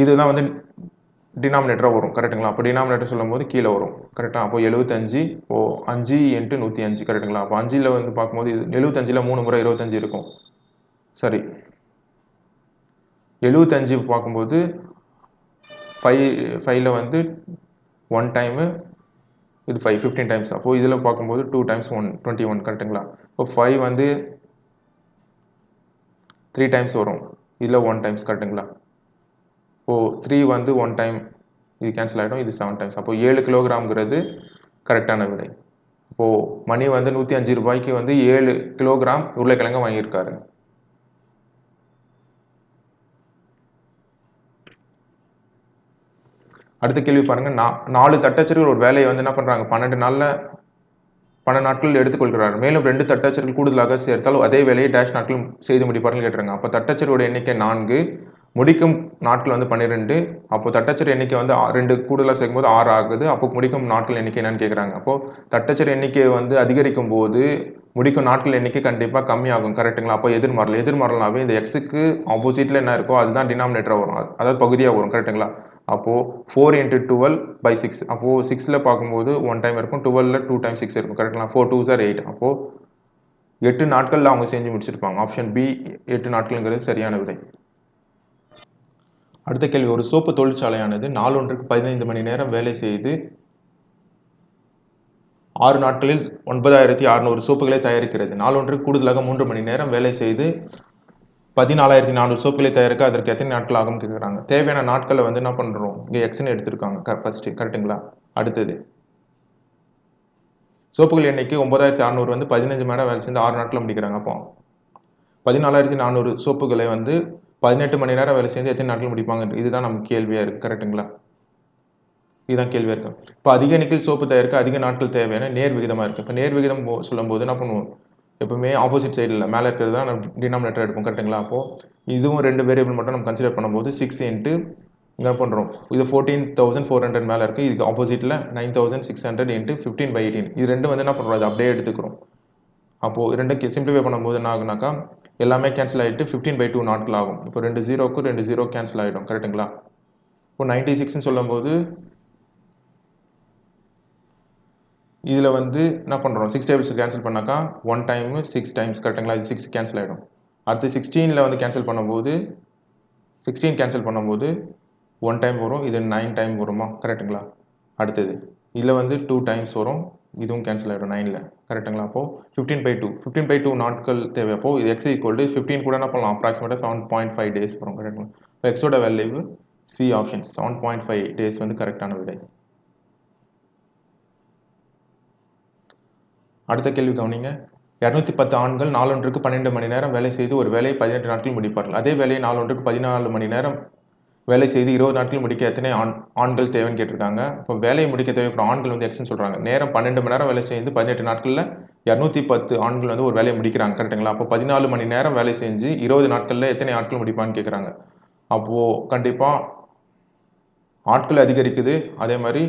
இதுதான் வந்து டினாமினேட்டராக வரும் கரெக்டுங்களா? அப்போ டினாமினேட்டர் சொல்லும்போது கீழே வரும் கரெக்டா? அப்போ 75 ஓ 5 × 105 கரெக்டுங்களா? அப்போ 5ல் வந்து பார்க்கும்போது இது 75ல் 3 முறை 25 இருக்கும். சரி, 75 பார்க்கும்போது 5ல் வந்து 1 டைமு இது 5 15 டைம்ஸ். அப்போது இதில் பார்க்கும்போது 2 டைம்ஸ் 1 21 கரெக்டுங்களா? இப்போ 5 வந்து 3 டைம்ஸ் வரும், இதில் 1 டைம்ஸ் கரெக்டுங்களா? இப்போது 3 வந்து 1 டைம், இது கேன்சல் ஆகிடும், இது 7 டைம்ஸ். அப்போது 7 கிலோகிராம்ங்கிறது கரெக்டான விடை. இப்போது மணி வந்து 105 ரூபாய்க்கு வந்து 7 கிலோகிராம் உருளைக்கிழங்கு வாங்கியிருக்காரு. அடுத்த கேள்வி பாருங்க. 4 தட்டச்சர்கள் ஒரு வேலையை வந்து என்ன பண்றாங்க, 12 நாட்கள் எடுத்துக்கொள்கிறார். மேலும் 2 தட்டச்சர்கள் கூடுதலாக சேர்த்தால் அதே வேலையை டேஷ் நாட்கள் செய்து முடிப்பார்கள் கேட்டுறாங்க. அப்போ தட்டச்சரோட எண்ணிக்கை 4, முடிக்கும் நாட்கள் வந்து 12. அப்போ தட்டச்சர் எண்ணிக்கை வந்து 2 கூடுதலாக சேர்க்கும்போது 6 ஆகுது. அப்போ முடிக்கும் நாட்கள் எண்ணிக்கை என்னன்னு கேட்குறாங்க. அப்போ தட்டச்சர் எண்ணிக்கை வந்து அதிகரிக்கும் போது முடிக்கும் நாட்கள் எண்ணிக்கை கண்டிப்பாக கம்மியாகும் கரெக்டுங்களா? அப்போ எதிர்மாறலாவே இந்த எக்ஸுக்கு ஆப்போசிட்ல என்ன இருக்கோ அதுதான் டினாமினேட்டராக வரும், அதாவது பகுதியாக வரும் கரெக்டுங்களா? அப்போது 4 × 12/6. அப்போது 6ல் பார்க்கும்போது 1 டைம் இருக்கும், 12ல் 2 டைம்ஸ் 6 இருக்கும் கரெக்டுங்களா? 4 2s are 8. அப்போது 8 நாட்களில் அவங்க செஞ்சு முடிச்சிருப்பாங்க. ஆப்ஷன் பி 8 நாட்கள்ங்கிறது சரியான விடை. அடுத்த கேள்வி. ஒரு சோப்பு தொழிற்சாலையானது நாளொன்றுக்கு 15 மணி நேரம் வேலை செய்து 6 நாட்களில் 9600 சோப்புகளை தயாரிக்கிறது. நாளொன்றுக்கு கூடுதலாக 3 மணி நேரம் வேலை செய்து 14400 சோப்புகளை தயாரிக்க அதற்கு எத்தனை நாட்கள் ஆகும் கேட்குறாங்க. தேவையான நாட்களை வந்து என்ன பண்ணுறோம், இங்கே எக்ஸ்ன்னு எடுத்திருக்காங்க ஃபர்ஸ்ட்டு கரெக்டுங்களா? அடுத்தது சோப்புகள் எண்ணிக்கை 9600 வந்து 15 மணி நேரம் வேலை செய்து 6 நாட்களில் முடிக்கிறாங்க. அப்போ 14400 சோப்புகளை வந்து 18 மணி நேரம் வேலை செய்து எத்தனை நாட்கள் முடிப்பாங்க, இதுதான் நமக்கு கேள்வியாக இருக்குது கரெக்டுங்களா? இதுதான் கேள்வியாக இருக்கும். இப்போ அதிக எண்ணிக்கையில் சோப்பு தயாரிக்க அதிக நாட்கள் தேவையான நேர் விகிதமாக இருக்குது. இப்போ நேர் விகிதம் சொல்லும்போது என்ன பண்ணுவோம், எப்பவுமே ஆப்போசிட் சைடில் மேலே இருக்கிறது தான் நம்ம டினாமினேட்டர் எடுப்போம் கரெக்டுங்களா? அப்போது இதுவும் 2 வேரியபிள் மட்டும் நம்ம கன்சிடர் பண்ணும்போது 6 × இங்கே பண்ணுறோம், இது 14400 மேலே இருக்குது, இதுக்கு ஆப்போசிட்டில் 9600 × 15/18. இது ரெண்டும் வந்து என்ன பண்ணுறோம், அது அப்படியே எடுத்துக்கிறோம். அப்போது ரெண்டு சிம்பிளிஃபை பண்ணும்போது என்ன ஆகுனாக்கா எல்லாமே கேன்சல் ஆகிட்டு 15/2 நாட்கள் ஆகும். இப்போ 2 0க்கு 2 0 கேன்சல் ஆகிடும் கரெக்டுங்களா? இப்போ 96ன்னு சொல்லும்போது இதில் வந்து என்ன பண்ணுறோம், 6 டேபிள்ஸ் கேன்சல் பண்ணாக்கா 1 டைம் 6 டைம்ஸ் கரெக்டுங்களா? இது 6 கேன்சல் ஆகிடும். அடுத்து 16ல் வந்து கேன்சல் பண்ணும்போது 16 கேன்சல் பண்ணும்போது 1 டைம் வரும், இது 9 டைம் வருமா கரெக்டுங்களா? அடுத்தது இதில் வந்து 2 டைம்ஸ் வரும், இதுவும் கேன்சல் ஆகிடும் 9ல் கரெக்டுங்களா? அப்போது 15/2 நாட்கள் தேவை. அப்போது இது எக்ஸ் ஈக்குவல் டு 15 கூட என்ன பண்ணலாம், அப்ராக்சிமேட்டாக 7.5 டேஸ் வரும் கரெக்டுங்களா? இப்போ எக்ஸோட வேல்யூ சி ஆப்ஷன் 7.5 டேஸ் வந்து கரெக்டான விடை. அடுத்த கேள்வி கவனிங்க. 210 ஆண்கள் நாளொன்றுக்கு 12 மணி நேரம் வேலை செய்து ஒரு வேலையை 18 நாட்கள் முடிப்பார்கள். அதே வேலையை நாளொன்றுக்கு 14 மணி நேரம் வேலை செய்து 20 நாட்கள் முடிக்க எத்தனை ஆண்கள் தேவைன்னு கேட்டிருக்காங்க. இப்போ வேலையை முடிக்க தேவைப்படும் ஆண்கள் வந்து எக்ஸ்ன்னு சொல்கிறாங்க. நேரம் 12 மணி நேரம் வேலை செய்து 18 நாட்களில் 210 ஆண்கள் வந்து ஒரு வேலையை முடிக்கிறாங்க கரெக்டுங்களா? அப்போ 14 மணி நேரம் வேலை செஞ்சு 20 நாட்களில் எத்தனை ஆட்கள் முடிப்பான்னு கேட்குறாங்க. அப்போது கண்டிப்பாக ஆட்கள் அதிகரிக்குது, அதே மாதிரி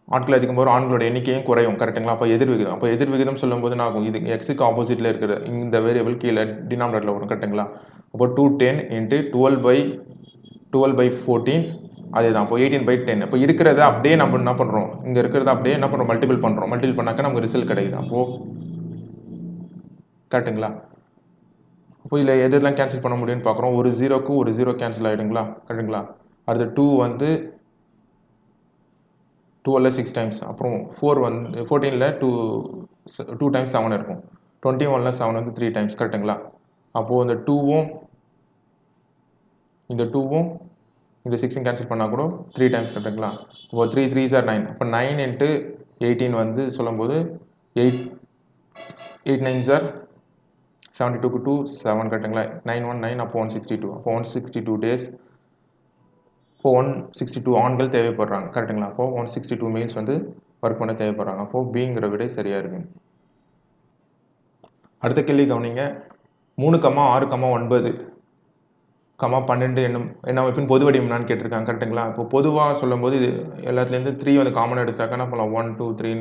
ஆட்கள் அதிகம்போது ஆண்களோட எண்ணிக்கையும் குறையும் கரெக்டுங்களா? அப்போ எதிர்விகிதம். அப்போ எதிர்விகிதம் சொல்லும்போது என்ன ஆகும், இது எக்ஸுக்கு ஆப்போசிட்டில் இருக்கிற இந்த வேரியபிள் கீழே டினாமினேட்டரில் வரும் கரெக்டுங்களா? அப்போ 210 × 12/14 அதே தான். அப்போ 18/10. இப்போ இருக்கிறத அப்படியே நம்ம என்ன பண்ணுறோம், இங்கே இருக்கிறத அப்படியே என்ன பண்ணுறோம், மல்டிபிள் பண்ணுறோம். மல்டிபிள் பண்ணாக்கா நமக்கு ரிசல்ட் கிடைக்குது. அப்போது கரெக்டுங்களா? அப்போ இதில் எதெல்லாம் கேன்சல் பண்ண முடியும்னு பார்க்குறோம். ஒரு 0க்கு ஒரு 0 கேன்சல் ஆகிடுங்களா கரெக்டுங்களா? அடுத்து 2 வந்து 12ல் 6 டைம்ஸ், அப்புறம் 4 வந்து 14ல் 2 டைம்ஸ் 7 இருக்கும், 21ல் 7 வந்து 3 டைம்ஸ் கரெக்டுங்களா? அப்போது இந்த 2வும் இந்த 2வும் இந்த 6 கேன்சல் பண்ணால் கூட 3 டைம்ஸ் கரெக்டுங்களா? இப்போ 3 3s are 9. அப்போ 9 × 18 வந்து சொல்லும்போது 8 9s are 72க்கு 2 7 கரெக்டுங்களா? 9 1 9, அப்போ 162. அப்போ 162 டேஸ், இப்போ 162 ஆண்கள் தேவைப்படுறாங்க கரெக்டுங்களா? அப்போ 162 மீல்ஸ் வந்து ஒர்க் பண்ண தேவைப்படுறாங்க. அப்போது பிங்கிற விடை சரியாக இருக்கு. அடுத்த கேள்வி கவனிங்க. 3, 6, 9, 12 என்ன அமைப்பின் பொது வடிவம் என்னன்னு கேட்டிருக்காங்க கரெக்டுங்களா? இப்போ பொதுவாக சொல்லும்போது இது எல்லாத்துலேருந்து 3 வந்து காமனாக எடுத்தாக்கா என்ன பண்ணலாம், 1 2 3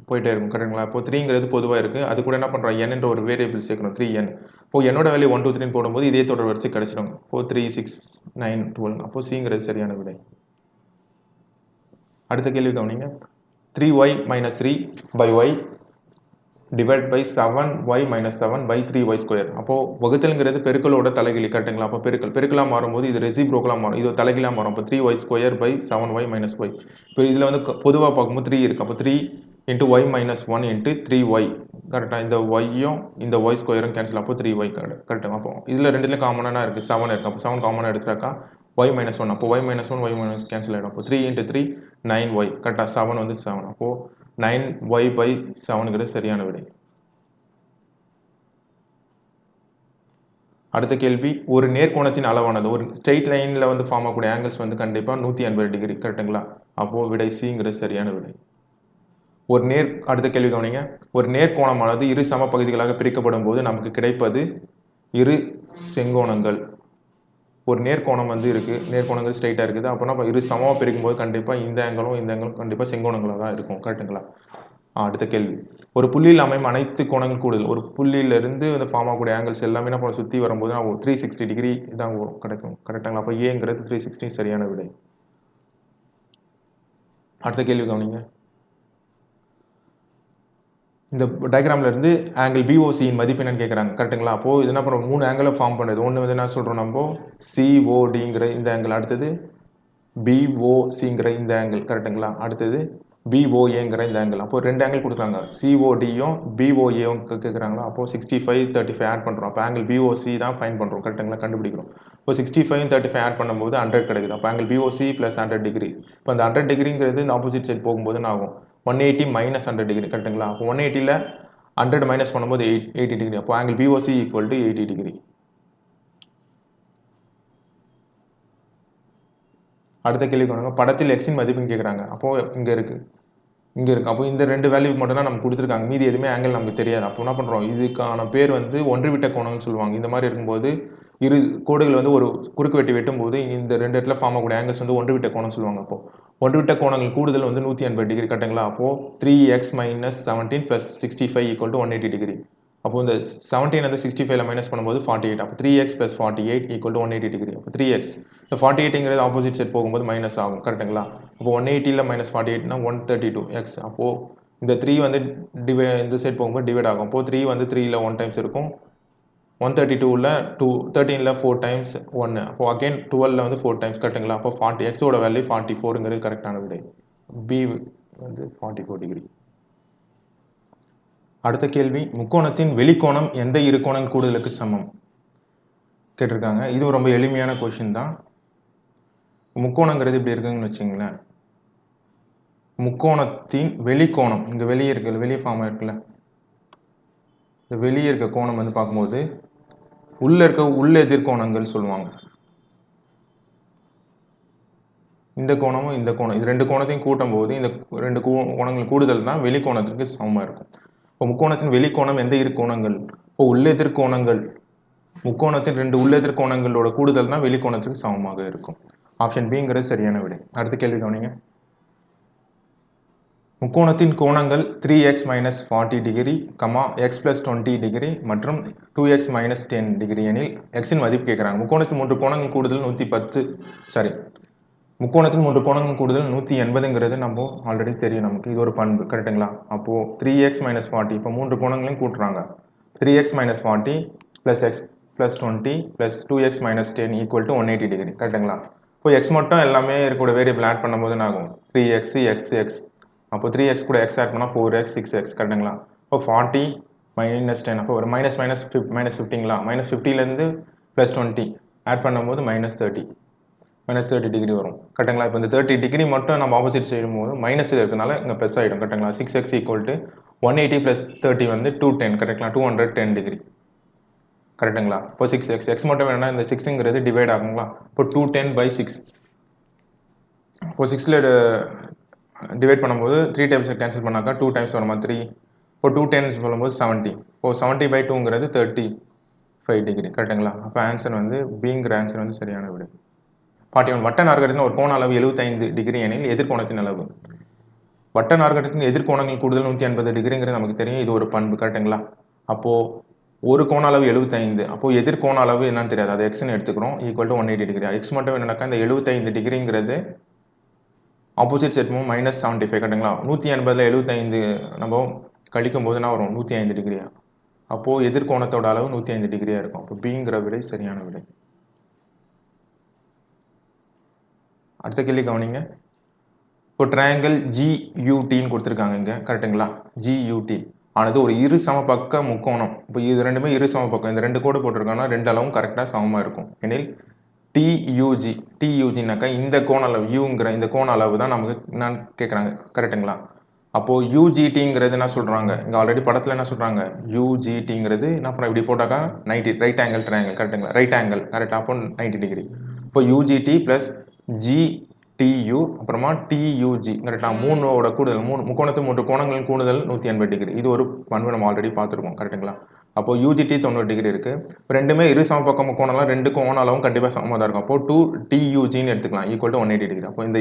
போயிட்டே இருக்கும் கரெக்டுங்களா? இப்போ 3ங்கிறது பொதுவாக இருக்குது, அது கூட என்ன பண்ணுறோம், n என்ற ஒரு வேரியபிள் சேர்க்கணும் 3n. இப்போ என்னோட வேல்யூ 1 2 3 போடும்போது இதே தொடர் வரிசை கிடைச்சிடும். 4 3 6 9 12. அப்போ சிங்கிறது சரியான விடை. அடுத்த கேள்வி கவனிங்க. 3y - 3/y divide by 7y minus 7 by 3y square. அப்போது வகுத்தல்ங்கிறது பெருக்கலோட தலைகிழி கரெக்டுங்களா? அப்போ பெருக்கலாக மாறும்போது இது ரெசிப்ரோக்கலாக மாறும், இது தலைகீழாக மாறும். அப்போ 3y square by 7y minus y. இப்போ இதில் வந்து பொதுவாக பார்க்கும்போது 3 இருக்குது. அப்போ 3 into Y minus 1 into 3y கரெக்டாக. இந்த ஒய்யும் இந்த ஒய் ஸ்கொயரும் கேன்சல், அப்போ 3y கரெக்டாக. அப்போ இதில் ரெண்டுல காமனாக இருக்குது 7 இருக்குது. அப்போ 7 காமனாக எடுத்துட்டாக்கா y மைனஸ் 1, அப்போ y minus 1 y minus cancel ஆகிடும். அப்போ 3 இன்ட்டு 3 9y கரெக்டாக. 7 வந்து 7, அப்போது 9y பை 7ங்கிறது சரியான விடை. அடுத்த கேள்வி, ஒரு நேர்கோணத்தின் அளவானது ஒரு ஸ்ட்ரெயிட் லைனில் வந்து ஃபார்ம் ஆகக்கூடிய ஆங்கிள்ஸ் வந்து கண்டிப்பாக 180 டிகிரி கரெக்டுங்களா? அப்போது விடை சிங்கிறது சரியான விடை. அடுத்த கேள்வி கவனிங்க. ஒரு நேர்கோணமானது இரு சம பகுதிகளாக பிரிக்கப்படும் போது நமக்கு கிடைப்பது இரு செங்கோணங்கள். ஒரு நேர்கோணம் வந்து இருக்குது, நேர்கோணங்கள் ஸ்ட்ரைட்டாக இருக்குது. அப்போனா இரு சமமாக பிரிக்கும் போது கண்டிப்பாக இந்த ஆங்கிளும் கண்டிப்பாக செங்கோணங்களாக தான் இருக்கும் கரெக்டுங்களா? அடுத்த கேள்வி, ஒரு புள்ளியில் அமையும் அனைத்து கோணங்கள் கூடுதல். ஒரு புள்ளியிலிருந்து வந்து ஃபார்ம் ஆகக்கூடிய ஆங்கிள்ஸ் எல்லாமே நம்ம சுற்றி வரும்போது 360 டிகிரி தான் வரும் கரெக்டுங்களா? அப்போ ஏங்கிறது 360 சரியான விடை. அடுத்த கேள்வி கவனிங்க. இந்த டயக்ராம்ல இருந்து ஆங்கிள் பிஓசியின் மதிப்பு என்னன்னு கேட்குறாங்க கரெக்டுங்களா? அப்போது இது என்ன பண்ணுறோம், 3 ஆங்கிளை ஃபார்ம் பண்ணுறது. ஒன்று வந்து என்ன சொல்கிறோம் நம்ம, சிஓடிங்கிற இந்த ஆங்கிள், அடுத்தது பிஓசிங்கிற இந்த ஆங்கிள் கரெக்டுங்களா? அடுத்தது பிஓஏங்கிற இந்த ஆங்கிள். அப்போ 2 ஆங்கிள் கொடுக்குறாங்க, சிஓடியும் பிஓஏவும் கேட்குறாங்களா? அப்போது 65 35 ஆட் பண்ணுறோம். அப்போ ஆங்கிள் பிஓசி தான் ஃபைன் பண்ணுறோம் கரெக்டுங்களா, கண்டுபிடிக்கிறோம். இப்போ 65 35 ஆட் பண்ணும்போது 100 கிடைக்குது. அப்போ ஆங்கிள் பிஓசி ப்ளஸ் 100 டிகிரி. இப்போ அந்த 100 டிகிரிங்கிறது இந்த ஆப்போசிட் சைட் போகும்போது என்ன ஆகும், 180 மைனஸ் 100 டிகிரி கரெக்டுங்களா? அப்போ 180ல் 100 மைனஸ் பண்ணும்போது 80 டிகிரி. அப்போ angle POC equal to 80 degree. அடுத்த கேள்வி பாருங்க, படத்தில் எக்ஸின் மதிப்புன்னு கேட்குறாங்க. அப்போது இங்கே இருக்குது. அப்போ இந்த 2 வேல்யூ மட்டும் தான் நமக்கு கொடுத்துருக்காங்க, மீதி எதுவுமே ஆங்கிள் நமக்கு தெரியாது. அப்போ என்ன பண்ணுறோம், இதுக்கான பேர் வந்து ஒன்றுவிட்ட கோணம்னு சொல்லுவாங்க. இந்த மாதிரி இருக்கும்போது இரு கோடுகள் வந்து ஒரு குறுக்கு வெட்டி வெட்டும்போது இந்த 2 இடத்துல ஃபார்ம் ஆகக்கூடிய ஆங்கிள்ஸ் வந்து ஒன்றுவிட்ட கோணம் சொல்லுவாங்க. அப்போ ஒன்றுவிட்ட கோணங்கள் கூடுதல் வந்து 180 டிகிரி கரெக்டுங்களா? அப்போது 3x minus 17 plus 65 equal to 180 degree. அப்போ இந்த 17 வந்து 65ல மைனஸ் பண்ணும்போது 48. அப்போ 3x plus 48 equal to 180 degree. அப்போ 3x இந்த 48ங்கிறது ஆப்போசிட் சைட் போகும்போது மைனஸ் ஆகும் கரெக்டுங்களா? அப்போ 180ல் மைனஸ் 48னா 132x. அப்போது இந்த 3 வந்து இந்த சைட் போகும்போது டிவைட் ஆகும். அப்போது 3 வந்து 3ல் 1 டைம்ஸ் இருக்கும், 132ல் 2, 13ல் 4 டைம்ஸ் 1. அப்போது அகெயின் 12ல் வந்து 4 டைம்ஸ் கரெக்டுங்களா? அப்போ 40 எக்ஸோட வேல்யூ 44ங்கிறது கரெக்டான விடை. பி வந்து 44 டிகிரி. அடுத்த கேள்வி, முக்கோணத்தின் வெளிக்கோணம் எந்த இரு கோணங்கள் கூடுதலுக்கு சமம் கேட்டிருக்காங்க. இது ரொம்ப எளிமையான கொஷின் தான். முக்கோணங்கிறது இப்படி இருக்குங்கன்னு வச்சுங்களேன். முக்கோணத்தின் வெளிக்கோணம் இங்கே வெளியே இருக்குல்ல, வெளியே ஃபார்ம் இருக்குல்ல, இந்த வெளியே இருக்க கோணம் வந்து பார்க்கும்போது உள்ள இருக்க எதிர்கோணங்கள் சொல்லுவாங்க. இந்த கோணமும் இந்த கோணம், இது 2 கோணத்தையும் கூட்டும் போது இந்த 2 கோணங்கள் கூடுதல் தான் வெளிக்கோணத்திற்கு சமமாக இருக்கும். இப்போ முக்கோணத்தின் வெளிக்கோணம் எந்த இரு கோணங்கள், இப்போ உள்ளெதிர்கோணங்கள், முக்கோணத்தின் 2 உள்ளெதிர்கோணங்களோட கூடுதல் தான் வெளிக்கோணத்திற்கு சமமாக இருக்கும். ஆப்ஷன் பிங்கிறது சரியான விடை. அடுத்த கேள்வி கவனிங்க. முக்கோணத்தின் கோணங்கள் 3x minus 40 degree, x plus 20 degree மற்றும் 2x மைனஸ் 10 டிகிரி எனில் எக்ஸின் மதிப்பு கேட்குறாங்க. முக்கோணத்தின் 3 கோணங்கள் கூடுதல் 110, முக்கோணத்தின் 3 கோணங்கள் கூடுதல் 180ங்கிறது நம்ம ஆல்ரெடி தெரியும் நமக்கு, இது ஒரு பண்பு கரெக்டுங்களா? அப்போது 3x மைனஸ் 40, இப்போ 3 கோணங்களையும் கூட்டுறாங்க. 3x minus 40 plus x plus 20 plus 2x minus 10 equal to 180 degree கரெக்டுங்களா? இப்போ x மட்டும் எல்லாமே இருக்கக்கூடிய வேரியபிள் ஆட் பண்ணும்போது என்ன ஆகும், 3x x. அப்போ 3x கூட x ஆட் பண்ணால் 4x 6x கரெக்டுங்களா? இப்போ 40 மைனஸ் 10, அப்போ ஒரு மைனஸ் 15ங்களா? மைனஸ் 50லேருந்து ப்ளஸ் 20 ஆட் பண்ணும்போது மைனஸ் 30 டிகிரி வரும் கரெக்டுங்களா? இப்போ இந்த 30 டிகிரி மட்டும் நம்ம ஆப்போசிட் செய்யும்போது மைனஸில் இருக்கிறதுனால இங்கே ப்ளஸ் ஆகிடும் கரெக்டுங்களா? 6x ஈக்குவல் டு 180 ப்ளஸ் 30 வந்து 210 கரெக்டுங்களா? 210 டிகிரி கரெக்டுங்களா? இப்போ 6x மட்டும் வேணும்னா இந்த 6ங்கிறது டிவைட் ஆகுங்களா? இப்போ 210/6. இப்போ 6ல் டிவைட் பண்ணும்போது 3 டைம்ஸ் கேன்சல் பண்ணாக்கா 2 டைம்ஸ் வருமா 3. இப்போ 210 சொல்லும்போது 70. இப்போ 70/2ங்கிறது 35 டிகிரி கரெக்டுங்களா? அப்போ ஆன்சர் வந்து பிங்கிற ஆன்சர் வந்து சரியான விடை. 41. வட்ட நாற்கரத்தின் ஒரு கோண அளவு 75 டிகிரி எனில் எதிர்கோணத்தின் அளவு. வட்ட நாற்கரத்தின் எதிர்கோணங்கள் கூடுதல் 180 டிகிரிங்கிறது நமக்கு தெரியும், இது ஒரு பண்பு கரெக்டுங்களா? அப்போது ஒரு கோண அளவு 75, அப்போது எதிர்கோண அளவு என்னன்னு தெரியாது, அது எக்ஸ்ன்னு எடுத்துக்கிறோம், ஈக்குவல் டு 180 டிகிரி. எக்ஸ் மட்டும் என்னன்னாக்கா இந்த 75 டிகிரிங்கிறது ஆப்போசிட் செட் மைனஸ் 75 கரெக்டுங்களா? 180ல் 75 நம்ம கழிக்கும் போது என்ன வரும் 105 டிகிரியா. அப்போது எதிர்கோணத்தோட அளவு 105 டிகிரியாக இருக்கும். அப்போ பிங்கிற விடை சரியான விடை. அடுத்த கேள்வி கவனிங்க. இப்போ ட்ரையாங்கிள் ஜியூடின்னு கொடுத்துருக்காங்க இங்கே, கரெக்டுங்களா? ஜியூடி ஆனது ஒரு இரு சமபக்க முக்கோணம். இப்போ இது ரெண்டுமே இரு சமபக்கம். இந்த ரெண்டு கோடு போட்டிருக்காங்கன்னா ரெண்டு அளவும் கரெக்டாக சமமாக இருக்கும். எனில் டியூஜினாக்கா இந்த கோண அளவு யூங்கிற இந்த கோண அளவு தான் நமக்கு என்னன்னு கேட்குறாங்க, கரெக்டுங்களா? அப்போது யூஜிடிங்கிறது என்ன சொல்கிறாங்க இங்கே ஆல்ரெடி படத்தில் என்ன சொல்கிறாங்க, யூஜிடிங்கிறது என்ன பண்ண இப்படி போட்டாக்கா 90 ரைட் ஆங்கிள் ட்ரையாங்கிள், கரெக்டுங்களா? ரைட் ஆங்கிள் கரெக்டாக, அப்போ 90 டிகிரி. இப்போ யூஜிடி ப்ளஸ் ஜிடியூ அப்புறமா டியூஜி கரெக்டாக, மூணோட கூடுதல், முக்கோணத்து 3 கோணங்களின் கூடுதல் 180 டிகிரி. இது ஒரு பண்பு நம்ம ஆல்ரெடி பார்த்துருக்கோம், கரெக்டுங்களா? அப்போது யூஜிடி 90 டிகிரி இருக்குது. ரெண்டுமே இரு சமபக்கம் முக்கோணம்லாம் ரெண்டு கோண அளவும் கண்டிப்பாக சமமாக தான் இருக்கும். அப்போது 2TUGன்னு எடுத்துக்கலாம், ஈக்குவல் டு 180 டிகிரி. அப்போ இந்த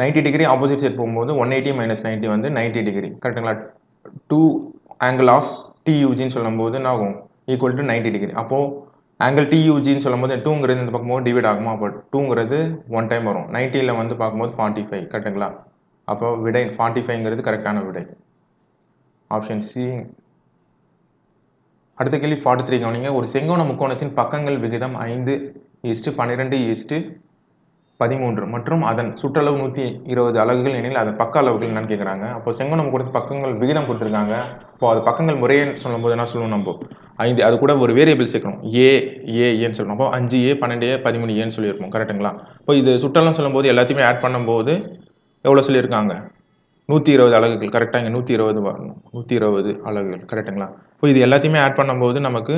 90 டிகிரி ஆப்போசிட் சைட் போகும்போது 180 மைனஸ் 90 வந்து 90 டிகிரி, கரெக்டுங்களா? 2 ஆங்கிள் ஆஃப் டியூஜின்னு சொல்லும்போது என்ன ஆகும், ஈக்குவல் டு 90 டிகிரி. அப்போது ஆங்கிள் டியூஜின்னு சொல்லும்போது 2ங்கிறது இந்த பக்கம் டிவைட் ஆகுமா, அப்போ 2ங்கிறது 1 டைம் வரும். 90ல் வந்து பார்க்கும்போது 45, கரெக்டுங்களா? அப்போ விடை 45ங்கிறது கரெக்டான விடை, ஆப்ஷன் சி. அடுத்த கேள்வி 43 கவனிங்க. ஒரு செங்கோண முக்கோணத்தின் பக்கங்கள் விகிதம் 5:12:13 மற்றும் அதன் சுற்றளவு 120 அலகுகள் எனில் அதன் பக்க அளவுகள் என்னன்னு கேட்குறாங்க. அப்போ செங்கோண முக்கோணத்தின் பக்கங்கள் விகிதம் கொடுத்துருக்காங்க. இப்போ அது பக்கங்கள் முறையேன்னு சொல்லும்போது என்ன சொல்லணும், நம்ம 5 அது கூட ஒரு வேரியபிள் சேர்க்கணும், ஏன்னு சொல்லணும். அப்போ 5A 12A 13Aன்னு சொல்லியிருப்போம், கரெக்டுங்களா? இப்போ இது சுற்றளவு சொல்லும்போது எல்லாத்தையுமே ஆட் பண்ணும்போது எவ்வளோ சொல்லியிருக்காங்க, 120 அலகுகள், கரெக்டாக? இங்கே 120 வரணும், 120 அலகுகள், கரெக்டுங்களா? இப்போ இது எல்லாத்தையுமே ஆட் பண்ணும்போது நமக்கு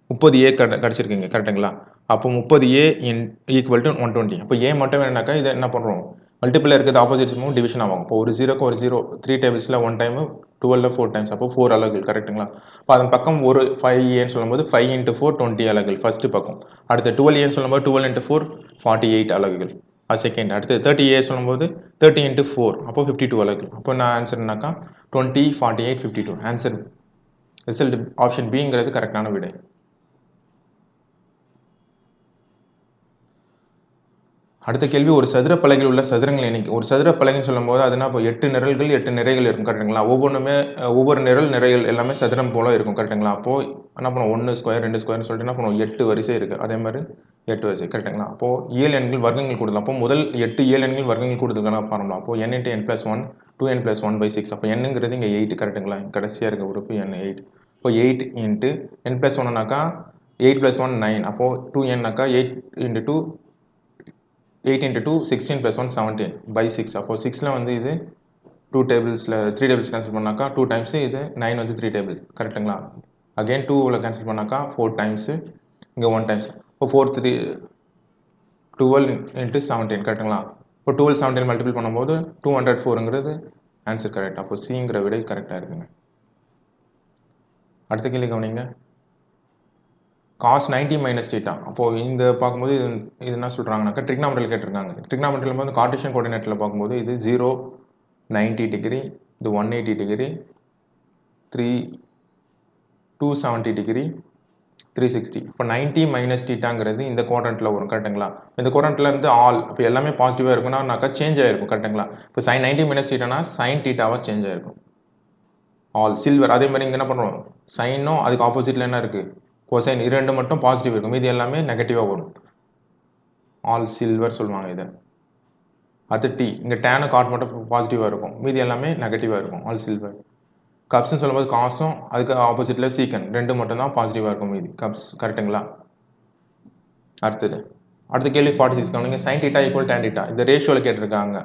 30A கிடச்சிருக்குங்க, கரெக்டுங்களா? அப்போ 30A ஈக்குவல் டு 120. அப்போ ஏ மட்டும் வேணுனாக்கா இதை என்ன பண்ணுறோம், மல்டிபிள் இருக்கிறது ஆப்போசிட் டிவிஷன் ஆகும். இப்போ ஒரு 0க்கு ஒரு 0 3 டேபிள்ஸில் 1 டைம், 12ல் 4 டைம்ஸ், அப்போ 4 அலகுகள், கரெக்டுங்களா? இப்போ அதன் பக்கம் ஒரு 5Aன்னு சொல்லும்போது 5 × 4 20 அலகுகள் ஃபர்ஸ்ட் பக்கம். அடுத்து 12Aன்னு சொல்லும்போது 12 × 4 48 அலகுகள் செகண்ட். அடுத்து 30A சொல்லும்போது 30 × 4 அப்போ 52 அலகுகள். அப்போ என்ன ஆன்சர்னாக்கா 20 48 52. ஆன்சர் ரிசல்ட் ஆப்ஷன் பிங்கிறது கரெக்டான விடை. அடுத்த கேள்வி, ஒரு சதுர பலகையில் உள்ள சதுரங்கள் எண்ணிக்கை. ஒரு சதுர பலகைன்னு சொல்லும்போது அதுனா இப்போ 8 நிரல்கள் 8 நிறைகள் இருக்கும், கரெக்டுங்களா? ஒவ்வொரு நிறைகள் எல்லாமே சதுரம் போல இருக்கும், கரெக்டுங்களா? அப்போது என்ன பண்ணுவோம், 1 ஸ்கொயர் 2 ஸ்கொயர்னு சொல்லிட்டு என்ன பண்ணுவோம், 8 வரிசை இருக்குது, அதே மாதிரி 8 வரிசை, கரெக்டுங்களா? அப்போது 7 எண்கள் வர்க்கங்கள் கூடுதல். அப்போ முதல் 8 7 எண்கள் வர்க்கங்கள் கூடுதல்கான ஃபார்முலா. அப்போ n × n + 1 2n + 1/6. அப்போ என்னங்கிறது இங்கே 8, கரெக்டுங்களா? கடைசியாக இருக்க உறுப்பு n 8. இப்போ 8 × n + 1னாக்கா 8 + 1 9. அப்போது 2nனாக்கா 8 × 2 8 × 2 16 + 1 17/6. அப்போ 6ல் வந்து இது 3 டேபிள்ஸ் கேன்சல் பண்ணாக்கா 2 டைம்ஸு, இது 9 வந்து 3 டேபிள், கரெக்டுங்களா? அகெயின் 2வில் கேன்சல் பண்ணாக்கா 4 டைம்ஸு, இங்கே 1 டைம்ஸ். இப்போ 4 12 × 17, கரெக்டுங்களா? இப்போ 12 17 மல்டிபிள் பண்ணும்போது 204ங்கிறது ஆன்சர் கரெக்ட். அப்போ சிங்கிற விடை கரெக்டாக இருக்குங்க. அடுத்த கேள்வி கவனிங்க. cos 90 minus θ. அப்போது இங்கே பார்க்கும்போது இது என்ன சொல்கிறாங்கனாக்கா ட்ரிக்னாமெட்ரியில் கேட்டிருக்காங்க. ட்ரிக்னாமெட்ரியில் வந்து கார்ட்டீசியன் கோஆர்டினேட்டில் பார்க்கும்போது இது 0 90 டிகிரி, இது 180 டிகிரி, 270 டிகிரி, 360. இப்போ 90 மைனஸ் θங்கிறது இந்த குவாட்ரண்ட்டில் வரும், கரெக்டுங்களா? இந்த குவாட்ரண்ட்டில் இருந்து ஆல் இப்போ எல்லாமே பாசிட்டிவாக இருக்கும்னாக்கா சேஞ்ச் ஆகிருக்கும், கரெக்டுங்களா? இப்போ sin 90 மைனஸ் θனா sin θவாக சேஞ்ச் ஆகிருக்கும். All silver. அதே மாதிரி இங்கே என்ன பண்ணுறோம், சைனும் அதுக்கு ஆப்போசிட்டில் என்ன இருக்குது, கொசைன். இரண்டு மட்டும் பாசிட்டிவ் இருக்கும், மீதி எல்லாமே நெகட்டிவாக வரும். ஆல் சில்வர் சொல்லுவாங்க இதை. அது டி. இங்கே டேனு காட் மட்டும் பாசிட்டிவாக இருக்கும், மீதி எல்லாமே நெகட்டிவாக இருக்கும், ஆல் சில்வர். கப்ஸ்ன்னு சொல்லும்போது காசும் அதுக்கு ஆப்போசிட்டில் சீக்கன், ரெண்டு மட்டும் தான் பாசிட்டிவாக இருக்கும், மீதி கப்ஸ், கரெக்டுங்களா? அடுத்த கேள்வி 46 கவனிங்க. sin θ = tan θ. இந்த ரேஷியோவில் கேட்டிருக்காங்க.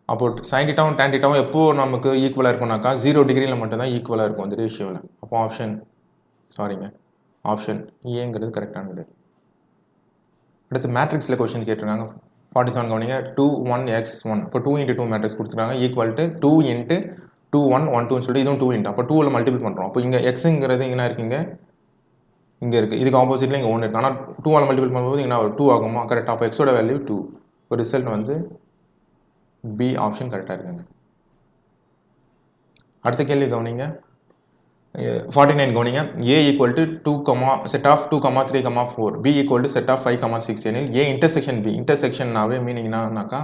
அப்போ sin θவும் tan θவும் எப்போ நமக்கு ஈக்குவலாக இருக்கும்னாக்கா 0 டிகிரியில் மட்டும்தான் ஈக்குவலாக இருக்கும் இந்த ரேஷியோவில். அப்போ ஆப்ஷன் ஏங்கிறது கரெக்டான விடை. அடுத்து மேட்ரிக்ஸில் கொஸ்டின் கேட்டிருக்காங்க. 47 கவனிங்க. 2 1 x 1. இப்போ 2 × 2 மேட்ரிக்ஸ் கொடுத்துருக்காங்க, ஈக்குவல் டு 2 × 2 1 1 2ன்னு சொல்லிட்டு இதுவும் 2 × அப்போ 2வில் மல்டிபிள் பண்ணுறோம். அப்போ இங்கே எக்ஸுங்கிறது இங்கே இருக்குங்க, இங்கே இருக்குது, இதுக்கு ஆப்போசிட்டில் இங்கே 1 இருக்குது. ஆனால் 2ஆல் மல்டிபிள் பண்ணும்போது இங்கே 2 ஆகுமா, கரெக்டாக? அப்போ எக்ஸோட வேல்யூ 2. இப்போ ரிசல்ட் வந்து பி ஆப்ஷன் கரெக்டாக இருக்குங்க. அடுத்த கேள்வி கவனிங்க. 49 கவனிங்க. A equal to 2, set of 2, 3, 4. B equal to set of 5, 6 எனில் A இன்டர்செக்ஷன் B. இன்டர்செக்ஷன்னாவே மீனிங் என்னன்னாக்கா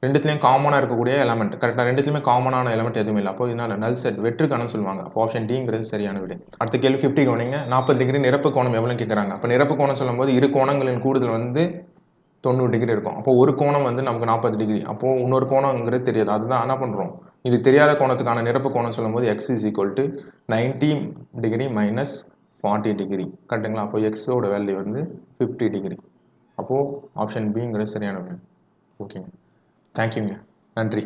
ரெண்டுத்துலேயும் காமனாக இருக்கக்கூடிய எலமெண்ட் கரெக்டாக ரெண்டுத்துலையுமே காமனான எலமெண்ட் எதுவுமே இல்லை. அப்போ இதனால் நல் செட் வெற்றுக்கானு சொல்லுவாங்க. அப்போ ஆப்ஷன் டிங்கிறது சரியான விடை. அடுத்த கேள்வி 50 கவனிங்க. 40 டிகிரி நிரப்பு கோணம் எவ்வளோன்னு கேட்குறாங்க. அப்போ நிரப்பு கோணம் சொல்லும்போது இரு கோணங்களின் கூடுதல் வந்து 90 டிகிரி இருக்கும். அப்போ ஒரு கோணம் வந்து நமக்கு 40 டிகிரி. அப்போது இன்னொரு கோணங்கிறது தெரியாது. அதுதான் என்ன பண்ணுறோம், இது தெரியாத கோணத்துக்கான நிரப்பு கோணம் சொல்லும்போது X is equal to 90 degree minus 40 degree கரெக்டுங்களா. அப்போ எக்ஸோட வேல்யூ வந்து 50 டிகிரி. அப்போது ஆப்ஷன் பிங்கிறது சரியான விடை. ஓகேங்க, தேங்க்யூங்க, நன்றி.